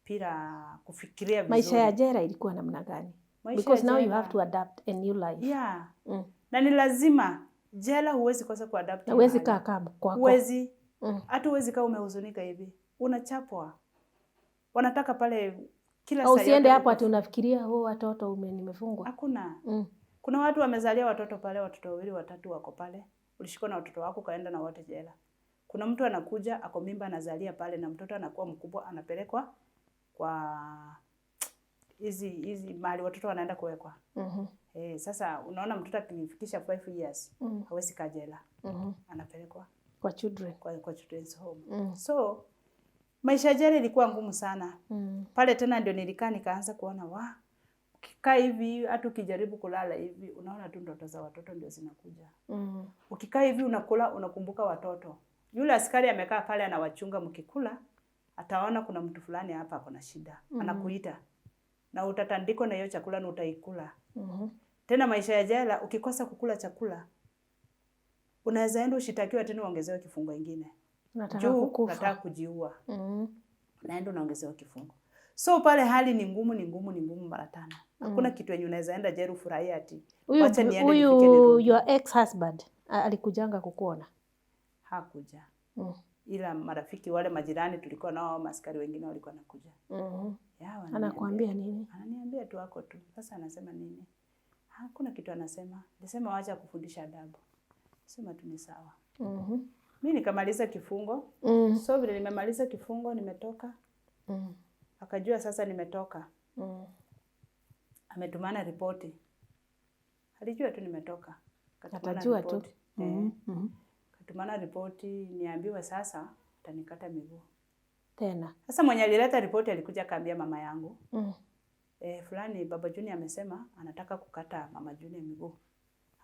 bila kufikiria vizuri. Maisha ya jela ilikuwa namna gani? Because now you have to adapt a new life. Na ni lazima jela huwezi kosa kuadapt. Huwezi kaa kama kwako. Huwezi. Hata huwezi kaa umehuzunika hivi. Unachapwa. Wanataka pale kila saa. Usiende hapo ati unafikiria watoto nimefungwa. Hakuna. Kuna watu wamezalia watoto pale, watoto 2 3 wako pale. Ulishikwa na watoto wako kaenda na wote jela. Kuna mtu anakuja ako mimba anazalia pale na mtoto anakuwa mkubwa anapelekwa kwa hizi mahali watoto wanaenda kuwekwa. Sasa unaona mtoto akifikisha 5 years hawezi kajela. Anapelekwa Kwa children. Kwa children's home. So maisha ya jela ilikuwa ngumu sana. Pale tena ndio nilikaa nikaanza kuona ukikaa hivi hata ukijaribu kulala hivi unaona tu ndoto za watoto ndio zinakuja. Ukikaa hivi unakula unakumbuka watoto. Yule askari amekaa pale anawachunga mkikula ataona kuna mtu fulani hapa ako na shida. Anakuita. Na utatandikwa na hiyo chakula na utaikula. Tena maisha ya jela ukikosa kukula chakula unaweza enda ushitakiwa tena uongezewe kifungo kingine. Unataka kujiua. Naenda unaongezewa kifungo. So pale hali ni ngumu mara 5. Hakuna kitu yenye unaweza enda jela ufurahie ati. Wacha niende nifike Nairobi. Your ex-husband alikujanga kukuona? Hakuja. Ila marafiki wale majirani tulikuwa nao maskari wengine walikuwa nakuja. Anakuambia nini? Ananiambia tu wako tu. Sasa anasema nini? Hakuna kitu anasema. Alisema waacha kufundisha adabu. Sema tu ni sawa. Mimi nikamaliza kifungo. So vile nimemaliza kifungo nimetoka. Akajua sasa nimetoka. Ametumana ripoti. Alijua tu nimetoka. Atajua tu. Katumana ripoti niambiwe sasa utanikata miguu. Tena. Sasa mwenye alileta ripoti alikuja kaambia mama yangu. Fulani Baba Junior amesema anataka kukata Mama Junior miguu.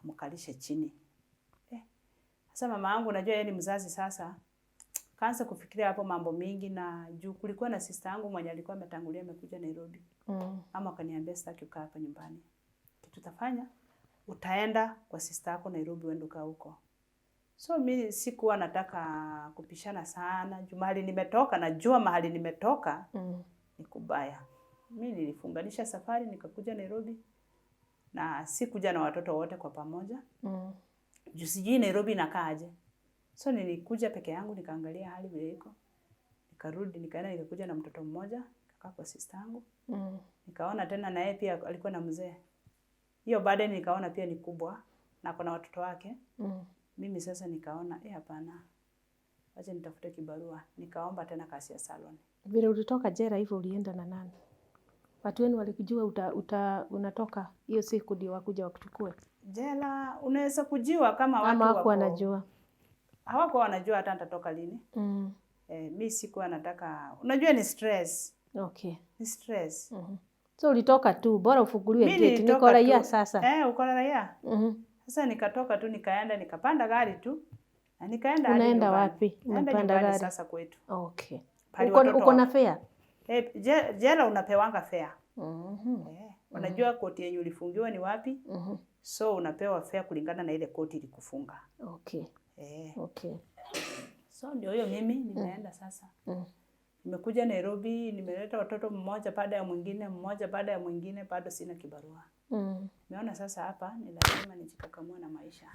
Amkalishe chini. Sasa mama yangu unajua yeye ni mzazi sasa. Kaanza kufikiria hapo mambo mingi na juu kulikuwa na sister yangu mwenye alikuwa ametangulia amekuja Nairobi. Mama akaniambia sitaki ukaa hapa nyumbani. Kitu utafanya utaenda kwa sister yako Nairobi uende ukaa huko. So mimi sikuwa nataka kupishana sana. Juu mahali nimetoka najua mahali nimetoka ni kubaya. Mimi nilifunganisha safari nikakuja Nairobi na sikuja na watoto wote kwa pamoja. Juu sijui Nairobi inakaaje. So nilikuja peke yangu nikaangalia hali vile iko. Nikarudi nikaenda nikakuja na mtoto mmoja kakaa kwa sister yangu. Nikaona tena na yeye pia alikuwa na mzee. Hiyo baadaye nikaona pia ni kubwa na kuna watoto wake. Mimi sasa nikaona hapana. Acha nitafute kibarua. Nikaomba tena kazi ya salon. Vile ulitoka jela hivyo ulienda na nani? Watu wenu walikujua unatoka hiyo siku ndio wakuja wakuchukue? Jela unaweza kujiwa kama watu wako wanajua. Hawako wanajua hata nitatoka lini. Mimi sikuwa nataka. Unajua ni stress. Okay. Ni stress. So ulitoka tu bora ufunguliwe gate. Niko raia sasa. Uko raia. Sasa nikatoka tu nikaenda nikapanda gari tu. Na nikaenda hadi. Unaenda wapi? Umepanda gari sasa kwetu. Okay. Uko na fare? Jela unapewanga fare. Unajua koti yenye ulifungiwa ni wapi? So unapewa fare kulingana na ile koti ilikufunga. Okay. Okay. So ndio hiyo mimi nimeenda sasa. Nimekuja Nairobi, nimeleta watoto mmoja baada ya mwingine, bado sina kibarua. Nimeona sasa hapa ni lazima nijikakamue na maisha.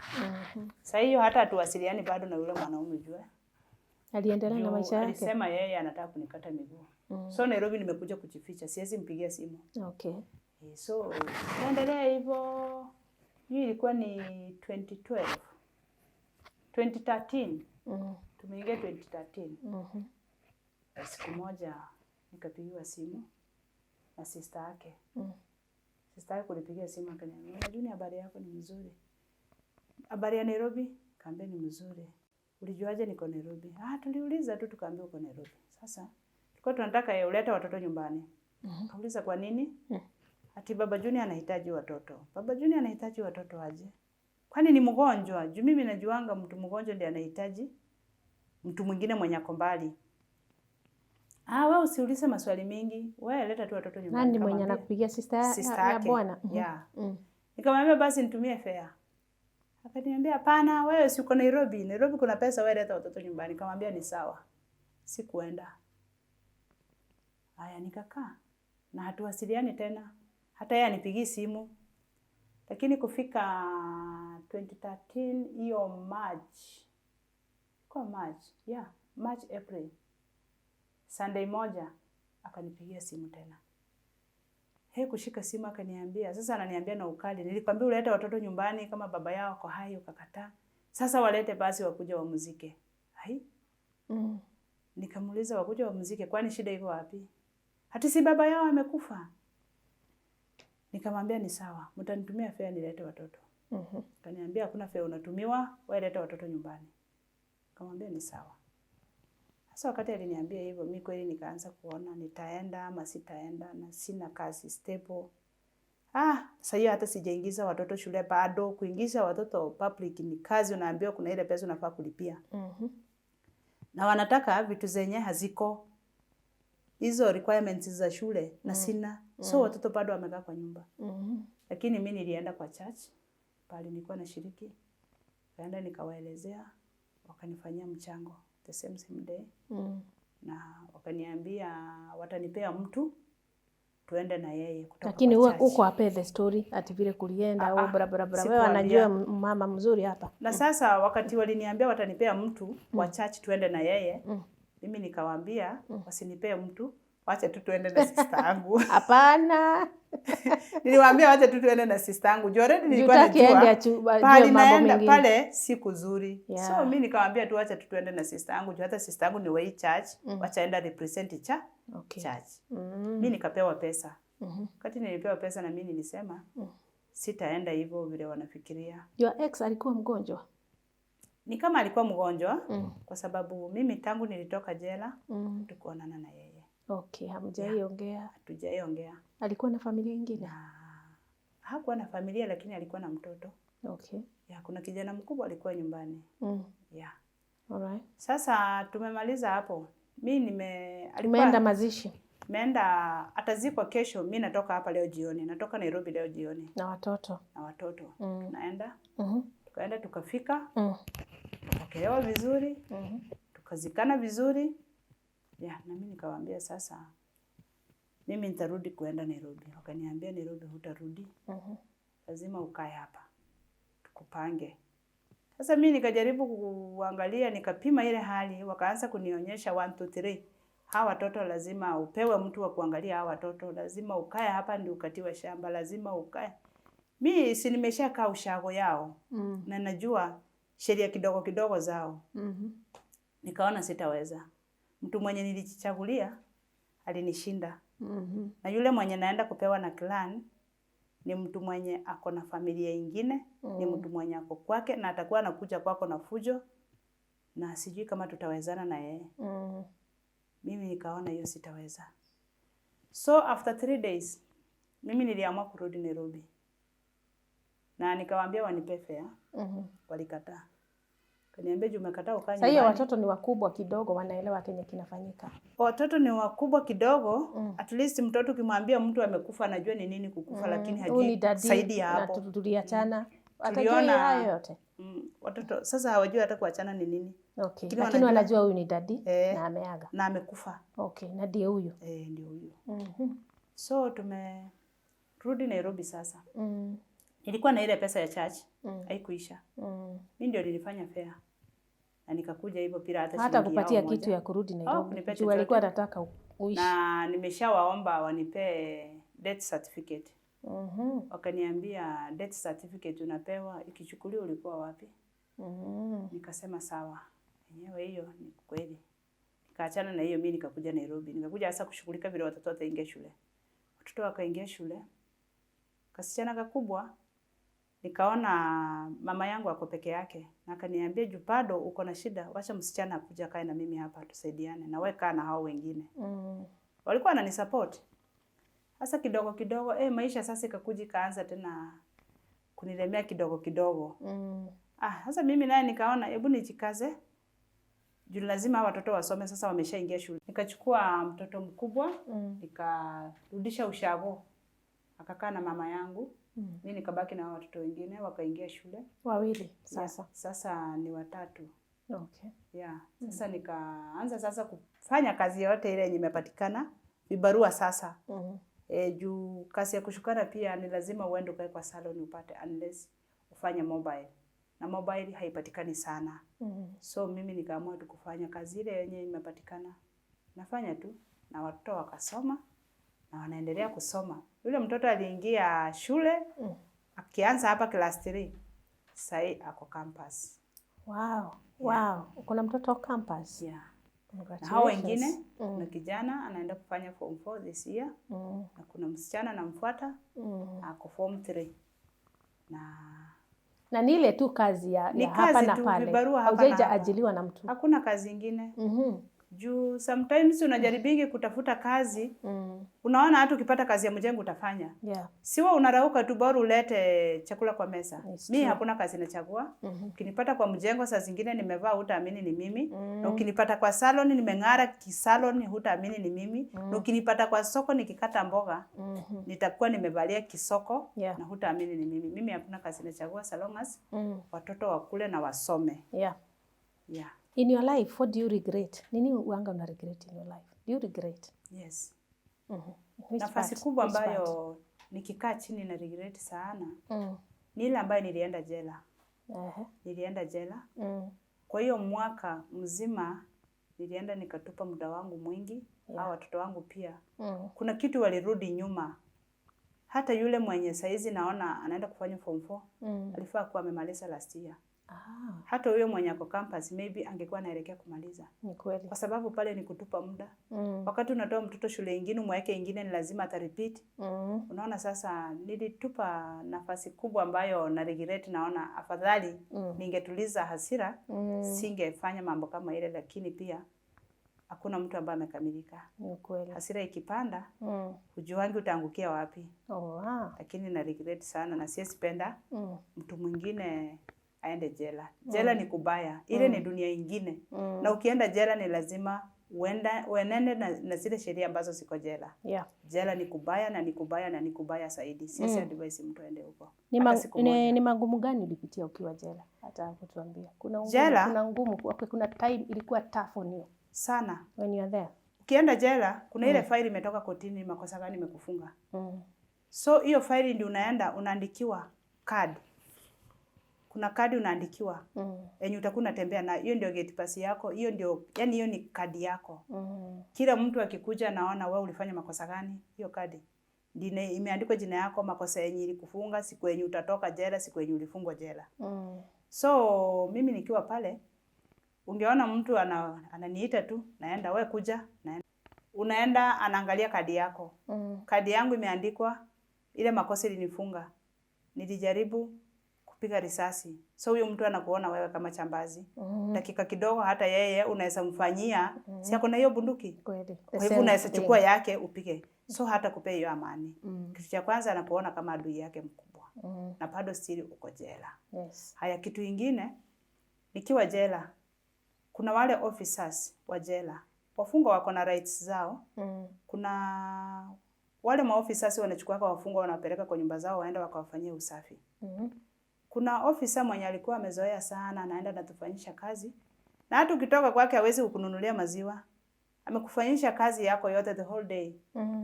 Sasa hiyo hata hatuwasiliani bado na yule mwanaume jua. Aliendelea na maisha yake. Alisema yeye anataka kunikata miguu. So Nairobi nimekuja kujificha, siwezi mpigia simu. Okay. So naendelea hivyo. Hii ilikuwa ni 2012. 2013. Tumeingia 2013. Siku moja nikapigiwa simu na sister yake. Sister yake kunipigia simu akaniambia, "Unajua habari yako ni nzuri." "Habari ya Nairobi?" Kaambia ni mzuri. "Ulijuaje niko Nairobi?" Tuliuliza tu tukaambia uko Nairobi. Sasa tulikuwa tunataka ulete watoto nyumbani. Kauliza kwa nini? Ati Baba Junior anahitaji watoto. Baba Junior anahitaji watoto aje? Kwani ni mgonjwa? Juu mimi najuanga mtu mgonjwa ndiye anahitaji mtu mwingine mwenye ako mbali. Wewe usiulize maswali mingi. Wewe leta tu watoto nyumbani. Nani mwenye anakupigia sister ya bwana? Nikamwambia basi nitumie fare. Akaniambia hapana, wewe si uko Nairobi. Nairobi kuna pesa, wewe leta watoto nyumbani. Nikamwambia ni sawa. Sikuenda. Nikakaa. Na hatuwasiliani tena. Hata yeye anipigii simu. Lakini kufika 2013 hiyo March. Kwa March, March April. Sunday moja akanipigia simu tena. Kushika simu akaniambia, sasa ananiambia na ukali, nilikwambia ulete watoto nyumbani kama baba yao kwa hai ukakataa. Sasa walete basi wakuja wamuzike. Nikamuuliza wakuja wamzike, kwani shida iko wapi? Hati si baba yao amekufa. Nikamwambia ni sawa, mtanitumia fare nilete watoto. Kaniambia hakuna fare unatumiwa, wewe leta watoto nyumbani. Nikamwambia ni sawa. Sasa wakati aliniambia hivyo, mimi kweli nikaanza kuona nitaenda ama sitaenda na sina kazi stable. Sasa hiyo hata sijaingiza watoto shule bado. Kuingiza watoto public ni kazi, unaambiwa kuna ile pesa unafaa kulipia. Na wanataka vitu zenye haziko. Hizo requirements za shule na sina. So watoto bado wamekaa kwa nyumba. Lakini mimi nilienda kwa church, pale nilikuwa nashiriki. Kaenda nikawaelezea, wakanifanyia mchango the same day. Na wakaniambia watanipea mtu tuende na yeye kutoka. Lakini uko ape the story ati vile kulienda au barabara wewe wanajua mama mzuri hapa. Na sasa wakati waliniambia watanipea mtu wa church tuende na yeye, mimi nikawaambia wasinipee mtu, wacha tu tuende na sister yangu. Hapana. Niliwaambia wacha tu tuende na sister yangu. Already nilikuwa najua pale naenda pale si kuzuri. So mimi nikawaambia tu wacha tu tuende na sister yangu. Hata sister yangu ni wa church, wacha enda represent church. Mimi nikapewa pesa. Wakati nilipewa pesa na mimi nilisema sitaenda hivyo vile wanafikiria. Your ex alikuwa mgonjwa? Ni kama alikuwa mgonjwa kwa sababu mimi tangu nilitoka jela tukuonana na yeye. Okay, hamjaiongea? Hatujaiongea. Alikuwa na familia nyingine? Hakuwa na familia lakini alikuwa na mtoto. Okay. Kuna kijana mkubwa alikuwa nyumbani. Alright. Sasa tumemaliza hapo. Mimi Umeenda mazishi? Nimeenda atazikwa kesho. Mimi natoka hapa leo jioni. Natoka Nairobi leo jioni. Na watoto? Na watoto. Tunaenda. Tukaenda tukafika. Tukapokelewa vizuri. Tukazikana vizuri. Na mimi nikawaambia sasa mimi nitarudi kuenda Nairobi. Wakaniambia Nairobi hutarudi. Lazima ukae hapa. Tukupange. Sasa mimi nikajaribu kuangalia, nikapima ile hali, wakaanza kunionyesha 1 2 3. Hawa watoto lazima upewe mtu wa kuangalia hawa watoto, lazima ukae hapa ndio ukatiwe shamba, lazima ukae. Mimi si nimeshakaa ushago yao na najua sheria kidogo kidogo zao. Nikaona sitaweza. Mtu mwenye nilichagulia alinishinda. Na yule mwenye naenda kupewa na clan ni mtu mwenye ako na familia ingine, ni mtu mwenye ako kwake na atakuwa anakuja kwako na fujo na sijui kama tutawezana na yeye. Mimi nikaona hiyo sitaweza. So after 3 days mimi niliamua kurudi Nairobi. Na nikawaambia wanipe fare. Walikataa. Kaniambia umekataa ukae nyumbani. Sasa watoto ni wakubwa kidogo, wanaelewa kenye kinafanyika. Watoto ni wakubwa kidogo, at least mtoto ukimwambia mtu amekufa anajua ni nini kukufa, lakini hajui zaidi ya hapo. Na tuliachana. Atajua hayo yote. Watoto sasa hawajui hata kuachana ni nini. Okay. Lakini wanajua huyu ni daddy na ameaga. Na amekufa. Okay, na ndiye huyo. Ndio huyo. So tumerudi Nairobi sasa. Nilikuwa na ile pesa ya church, haikuisha. Mimi ndio nilifanya fare. Na nikakuja hivyo bila hata kupatia kitu ya kurudi Nairobi. Juu alikuwa anataka uishi. Na nimeshawaomba wanipe death certificate. Wakaniambia death certificate unapewa ikichukuliwa ulikuwa wapi? Nikasema sawa. Yenyewe hiyo ni kweli. Nikaachana na hiyo mimi nikakuja Nairobi. Nikakuja hasa kushughulika vile watoto wataingia shule. Watoto wakaingia shule. Kasichana kakubwa nikaona mama yangu ako peke yake na akaniambia Jupado uko na shida, wacha msichana akuja kae na mimi hapa tusaidiane na wewe kaa na hao wengine. Walikuwa wananisupport. Sasa kidogo kidogo maisha sasa ikakuja kaanza tena kunilemea kidogo kidogo. Sasa mimi naye nikaona hebu nijikaze. Juu lazima watoto wasome sasa wameshaingia shule. Nikachukua mtoto mkubwa, nikarudisha ushago. Akakaa na mama yangu. Mimi nikabaki na watoto wengine wakaingia shule. Wawili sasa. Sasa ni 3. Okay. Sasa nikaanza sasa kufanya kazi yote ile yenye imepatikana, vibarua sasa. Juu kazi ya kushukana pia ni lazima uende ukae kwa salon upate unless ufanye mobile. Na mobile haipatikani sana. So mimi nikaamua tu kufanya kazi ile yenye imepatikana. Nafanya tu na watoto wakasoma na wanaendelea kusoma. Yule mtoto aliingia shule, akianza hapa class 3. Sasa ako campus. Wow. Uko na mtoto campus? Na hao wengine kuna kijana anaenda kufanya form 4 this year. Na kuna msichana anamfuata ako form 3. Na ni ile tu kazi ya hapa na pale. Haujaja ajiliwa na mtu. Hakuna kazi ingine. Juu sometimes unajaribingi kutafuta kazi. Unaona hata ukipata kazi ya mjengo utafanya. Siwa unarauka tu bora ulete chakula kwa mesa. Mimi hakuna kazi nachagua. Ukinipata kwa mjengo saa zingine nimevaa hutaamini ni mimi. Na ukinipata kwa salon nimeng'ara kisalon hutaamini ni mimi. Na ukinipata kwa soko nikikata mboga nitakuwa nimevalia kisoko na hutaamini ni mimi. Mimi hakuna kazi nachagua so long as watoto wakule na wasome. In your life, what do you regret? Nini uanga una regret in your life? Do you regret? Yes. Nafasi kubwa ambayo nikikaa chini na regret sana. Ni ile ambayo nilienda jela. Nilienda jela. Kwa hiyo mwaka mzima nilienda nikatupa muda wangu mwingi. Au watoto wangu pia. Kuna kitu walirudi nyuma. Hata yule mwenye saizi naona anaenda kufanya form 4. Alifaa kuwa amemaliza last year. Hata huyo mwenye ako campus maybe angekuwa anaelekea kumaliza. Ni kweli. Kwa sababu pale ni kutupa muda. Wakati unatoa mtoto shule nyingine umweke nyingine ni lazima atarepeat. Unaona sasa nilitupa nafasi kubwa ambayo na regret naona afadhali ningetuliza hasira singefanya mambo kama ile, lakini pia hakuna mtu ambaye amekamilika. Ni kweli. Hasira ikipanda hujuangi utaangukia wapi. Lakini na regret sana na siwezi penda mtu mwingine aende jela. Jela ni kubaya. Ile ni dunia ingine. Na ukienda jela ni lazima uenende na zile sheria ambazo ziko jela. Jela ni kubaya na ni kubaya na ni kubaya zaidi. Siwezi advise mtu aende huko. Ni magumu gani ulipitia ukiwa jela? Hata hapo tuambie. Kuna ngumu, kuna time ilikuwa tough on you. Sana. When you are there. Ukienda jela kuna ile faili imetoka kotini makosa gani imekufunga. So hiyo faili ndio unaenda unaandikiwa card. Kuna kadi unaandikiwa. Yenye utakuwa unatembea na hiyo ndio gate pass yako. Hiyo ndio yani hiyo ni kadi yako. Kila mtu akikuja naona wewe ulifanya makosa gani, hiyo kadi ndio imeandikwa jina yako, makosa yenye ilikufunga, siku yenye utatoka jela, siku yenye ulifungwa jela. So mimi nikiwa pale ungeona mtu ananiita tu naenda wewe kuja naenda. Unaenda anaangalia kadi yako. Kadi yangu imeandikwa ile makosa ilinifunga. Nilijaribu kupiga risasi. So huyo mtu anakuona wewe kama chambazi. Dakika kidogo hata yeye unaweza mfanyia si ako na hiyo bunduki. Kweli. Kwa hivyo unaweza chukua yake upige. So hata kupea hiyo amani. Kitu cha kwanza anakuona kama adui yake mkubwa. Na bado still uko jela. Haya kitu kingine nikiwa jela kuna wale officers wa jela. Wafungwa wako na rights zao. Kuna wale maofficers wanachukua wafungwa wanapeleka kwa nyumba zao waenda wakawafanyia usafi. Kuna ofisa mwenye alikuwa amezoea sana anaenda natufanyisha kazi. Na hata ukitoka kwake hawezi kukununulia maziwa. Amekufanyisha kazi yako yote the whole day.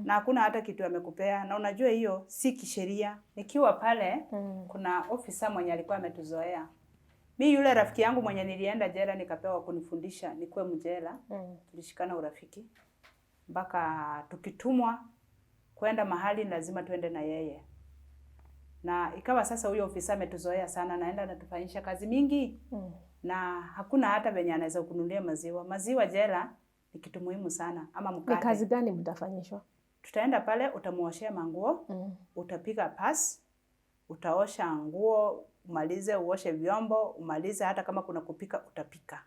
Na hakuna hata kitu amekupea. Na unajua hiyo si kisheria. Nikiwa pale kuna ofisa mwenye alikuwa ametuzoea. Mimi yule rafiki yangu mwenye nilienda jela nikapewa kunifundisha nikuwe mjela. Tulishikana urafiki. Mpaka tukitumwa kwenda mahali lazima tuende na yeye. Na ikawa sasa huyo ofisa ametuzoea sana naenda natufanyisha kazi mingi. Na hakuna hata venye anaweza kununulia maziwa. Maziwa jela ni kitu muhimu sana ama mkate. Ni kazi gani mtafanyishwa? Tutaenda pale utamuoshea manguo, utapiga pass, utaosha nguo, umalize uoshe vyombo, umalize hata kama kuna kupika utapika.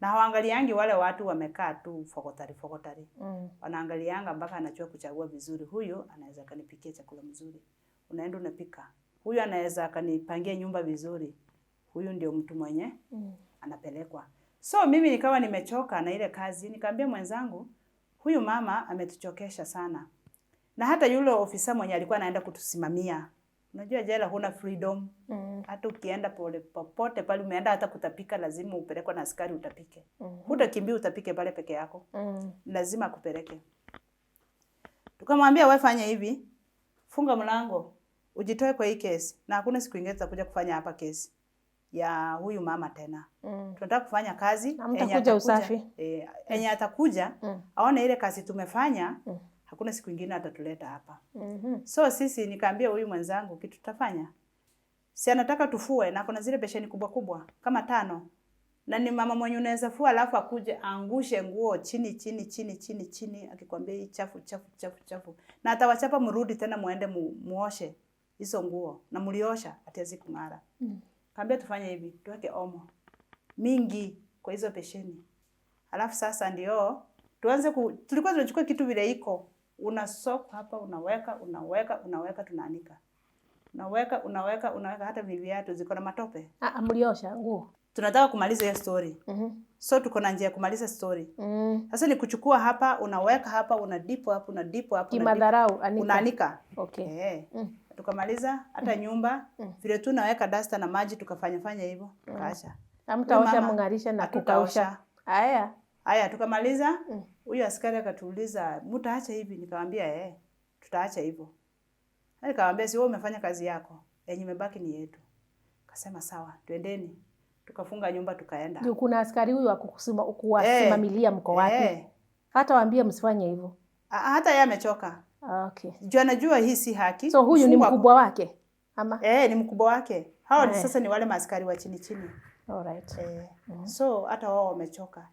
Na hawaangaliangi wale watu wamekaa tu fokotari. Wanaangalianga mpaka anajua kuchagua vizuri. Huyu anaweza kanipikia chakula mzuri. Unaenda unapika. Huyu anaweza kanipangia nyumba vizuri. Huyu ndio mtu mwenye anapelekwa. So mimi nikawa nimechoka na ile kazi. Nikamwambia mwenzangu, huyu mama ametuchokesha sana. Na hata yule ofisa mwenye alikuwa anaenda kutusimamia. Unajua jela huna freedom. Hata ukienda popote pale umeenda hata kutapika lazima upelekwe na askari utapike. Hutakimbia utapike pale peke yako. Lazima akupeleke. Tukamwambia wewe fanya hivi. Funga mlango. Ujitoe kwa hii kesi. Na hakuna siku ingine tutakuja kufanya hapa kesi ya huyu mama tena. Tunataka kufanya kazi enye usafi. Enye atakuja aone ile kazi tumefanya. Hakuna siku ingine atatuleta hapa. So sisi nikaambia huyu mwenzangu kitu tutafanya. Si anataka tufue na kuna zile besheni kubwa kubwa kama 5. Na ni mama mwenye unaweza fua alafu akuje angushe nguo chini akikwambia hii chafu. Na atawachapa mrudi tena muende muoshe hizo nguo na mliosha hatiwezi kung'ara. Kaambia tufanye hivi, tuweke omo mingi kwa hizo besheni. Alafu sasa ndio tuanze tulikuwa tunachukua kitu vile iko. Unasok hapa unaweka tunaanika. Unaweka hata viatu ziko na matope. Mliosha nguo. Tunataka kumaliza hiyo story. So tuko na njia ya kumaliza story. Sasa ni kuchukua hapa, unaweka hapa, unadipo hapo. Kimadharau unaanika. Okay. Tukamaliza hata nyumba vile tu naweka duster na maji tukafanya hivyo. Kaacha. Hamtaosha mngarisha na kukausha. Haya tukamaliza. Huyu askari akatuuliza, "Mtaacha hivi?" Nikamwambia, tutaacha hivyo. Nikamwambia, "Si wewe umefanya kazi yako. Yenye imebaki ni yetu." Akasema, "Sawa, twendeni." Tukafunga nyumba tukaenda. Ndio kuna askari huyu kuwasimamilia mko wapi? Hata waambie msifanye hivyo. Hata yeye amechoka. Okay. Juu anajua hii si haki. So huyu ni mkubwa wake ama? Ni mkubwa wake. Hao sasa ni wale maaskari wa chini. Alright. So hata wao wamechoka.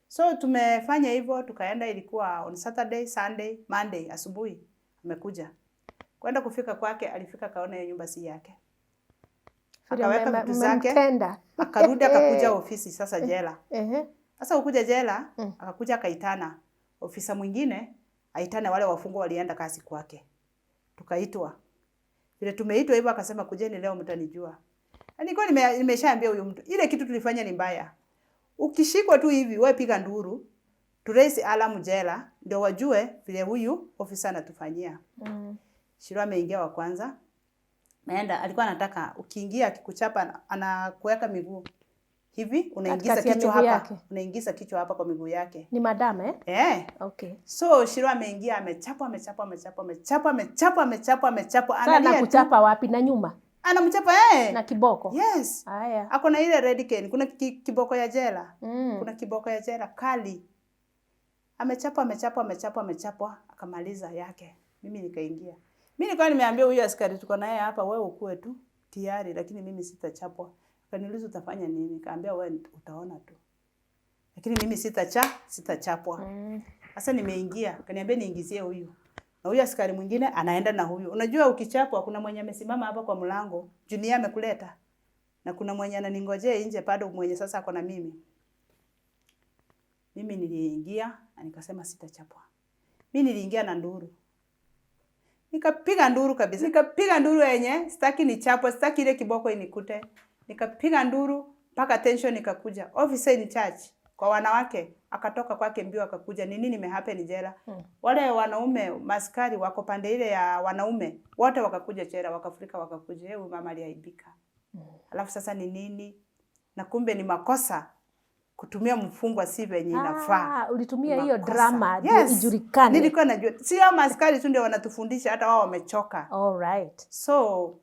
So tumefanya hivyo tukaenda, ilikuwa on Saturday, Sunday, Monday asubuhi amekuja. Kwenda kufika kwake alifika kaona hiyo nyumba si yake. Akaweka vitu zake. Akarudi akakuja ofisi sasa jela. Sasa ukuja jela, akakuja akaitana ofisa mwingine, aitane wale wafungwa walienda kazi kwake. Tukaitwa. Vile tumeitwa hivyo akasema kujeni leo mtanijua. Nilikuwa nimeshaambia huyu mtu, ile kitu tulifanya ni mbaya. Ukishikwa tu hivi wewe piga nduru, turaise alamu jela ndio wajue vile huyu ofisa anatufanyia. Shiro ameingia wa kwanza. Naenda alikuwa anataka ukiingia akikuchapa anakuweka miguu. Hivi unaingiza kichwa hapa. Yake. Unaingiza kichwa hapa kwa miguu yake. Ni madam Okay. So Shiro ameingia amechapa. Analia kuchapa wapi na nyuma? Anamchapa na kiboko. Yes. Haya. Ako na ile red cane. Kuna kiboko ya jela. Kuna kiboko ya jela kali. Amechapa akamaliza yake. Mimi nikaingia. Mimi nilikuwa nimeambia huyu askari tuko naye hapa, wewe ukue tu tayari, lakini mimi sitachapwa. Akaniuliza utafanya nini? Nikamwambia wewe utaona tu. Lakini mimi sitachapwa. Sasa nimeingia, akaniambia niingizie huyu. Na huyu askari mwingine anaenda na huyu. Unajua ukichapwa kuna mwenye amesimama hapa kwa mlango, Junior amekuleta. Na kuna mwenye ananingojea nje bado mwenye sasa ako na mimi. Mimi niliingia na nikasema sitachapwa. Mimi niliingia na nduru. Nikapiga nduru kabisa. Nikapiga nduru yenye sitaki nichapwe, sitaki ile kiboko inikute. Nikapiga nduru mpaka tension ikakuja. Officer in charge kwa wanawake akatoka kwake mbio akakuja. Nini nimehappen jela? Wale wanaume maskari wako pande ile ya wanaume wote wakakuja jela, wakafurika wakakuja. Huyu mama aliaibika. Alafu sasa ni nini? Na kumbe ni makosa kutumia mfungwa si venye inafaa. Ulitumia hiyo drama ndio ijulikane. Nilikuwa najua. Si hao maskari tu ndio wanatufundisha, hata wao wamechoka. Alright. So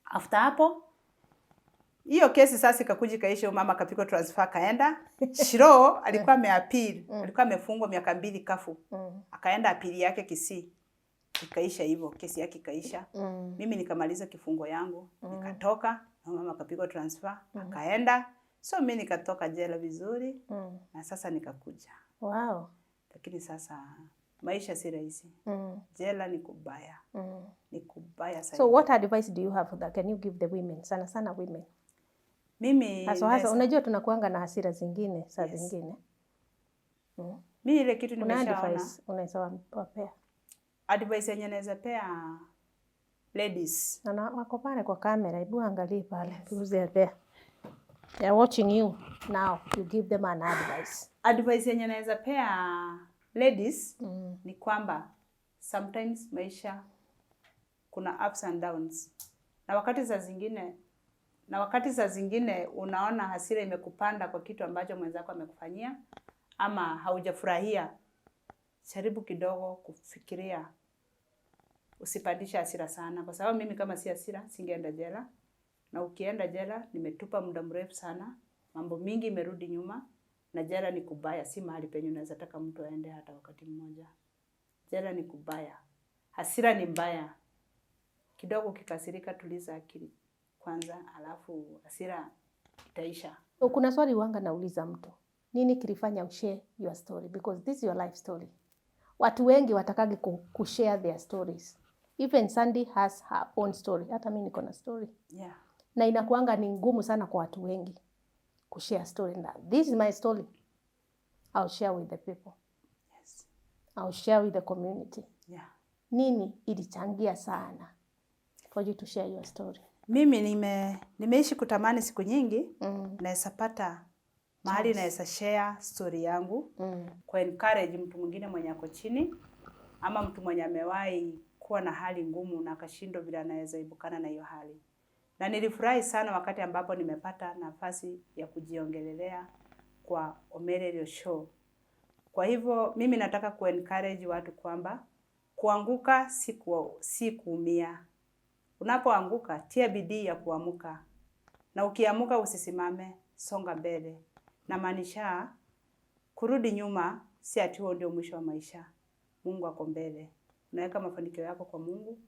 after hapo hiyo kesi sasa ikakuja kaisha, mama akapigwa transfer kaenda. Shiro alikuwa ameappeal. Alikuwa amefungwa miaka 2 kafu. Akaenda apili yake Kisii. Ikaisha hivyo, kesi yake ikaisha. Mimi nikamaliza kifungo yangu, nikatoka, na mama akapigwa transfer, akaenda. So mimi nikatoka jela vizuri na sasa nikakuja. Wow. Lakini sasa maisha si rahisi. Jela ni kubaya. Ni kubaya sana. So what advice do you have that can you give the women? Sana women. Mimi hasa unajua tunakuanga na hasira zingine saa zingine. Mimi ile kitu nimeshaona. Unaweza wapea. Advice yenye naweza pea ladies. Na wako pale kwa kamera, hebu angalia pale. Who's there? They are watching you now. You give them an advice. Advice yenye naweza pea ladies ni kwamba sometimes maisha kuna ups and downs. Na wakati za zingine unaona hasira imekupanda kwa kitu ambacho mwenzako amekufanyia ama haujafurahia, jaribu kidogo kufikiria. Usipandisha hasira sana kwa sababu mimi kama si hasira singeenda jela. Na ukienda jela nimetupa muda mrefu sana. Mambo mingi imerudi nyuma na jela ni kubaya, si mahali penye unaweza taka mtu aende hata wakati mmoja. Jela ni kubaya. Hasira ni mbaya. Kidogo ukikasirika tuliza akili kwanza, alafu hasira itaisha. So, kuna swali wanga nauliza mtu, nini kilifanya ushare your story? Because this is your life story. Watu wengi watakage kushare their stories. Even Sandy has her own story. Hata mimi niko na story. Yeah. Na inakuanga ni ngumu sana kwa watu wengi kushare story. Na this is my story. I'll share with the people. Yes. I'll share with the community. Yeah. Nini ilichangia sana for you to share your story? Mimi nimeishi kutamani siku nyingi naweza pata mahali naweza share story yangu kwa encourage mtu mwingine mwenye ako chini ama mtu mwenye amewahi kuwa na hali ngumu na akashindwa vile anaweza ibukana na hiyo hali. Na nilifurahi sana wakati ambapo nimepata nafasi ya kujiongelelea kwa Omererio Show. Kwa hivyo mimi nataka kuencourage watu kwamba kuanguka si kuumia. Unapoanguka tia bidii ya kuamuka. Na ukiamuka usisimame, songa mbele. Na maanisha kurudi nyuma si ati huo ndio mwisho wa maisha. Mungu ako mbele. Unaweka mafanikio yako kwa Mungu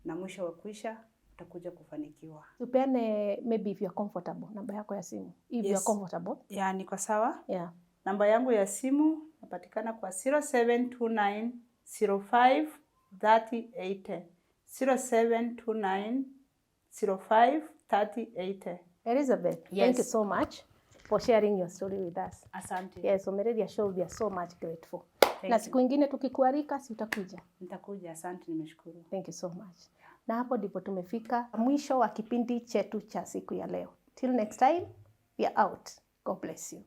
na mwisho wa kuisha utakuja kufanikiwa. Tupeane maybe if you are comfortable namba yako ya simu. If you are comfortable. Yeah, niko sawa? Yeah. Namba yangu ya simu napatikana kwa 0729 05 3080. 0729 05 3080. Elizabeth, Yes. thank you so much for sharing your story with us. Asante. Yes, Omereria Show, we are so much grateful. Thank Na you. siku ingine tukikualika si utakuja. Nitakuja, asante, nimeshukuru. Thank you so much. Na hapo ndipo tumefika mwisho wa kipindi chetu cha siku ya leo. Till next time, we are out. God bless you.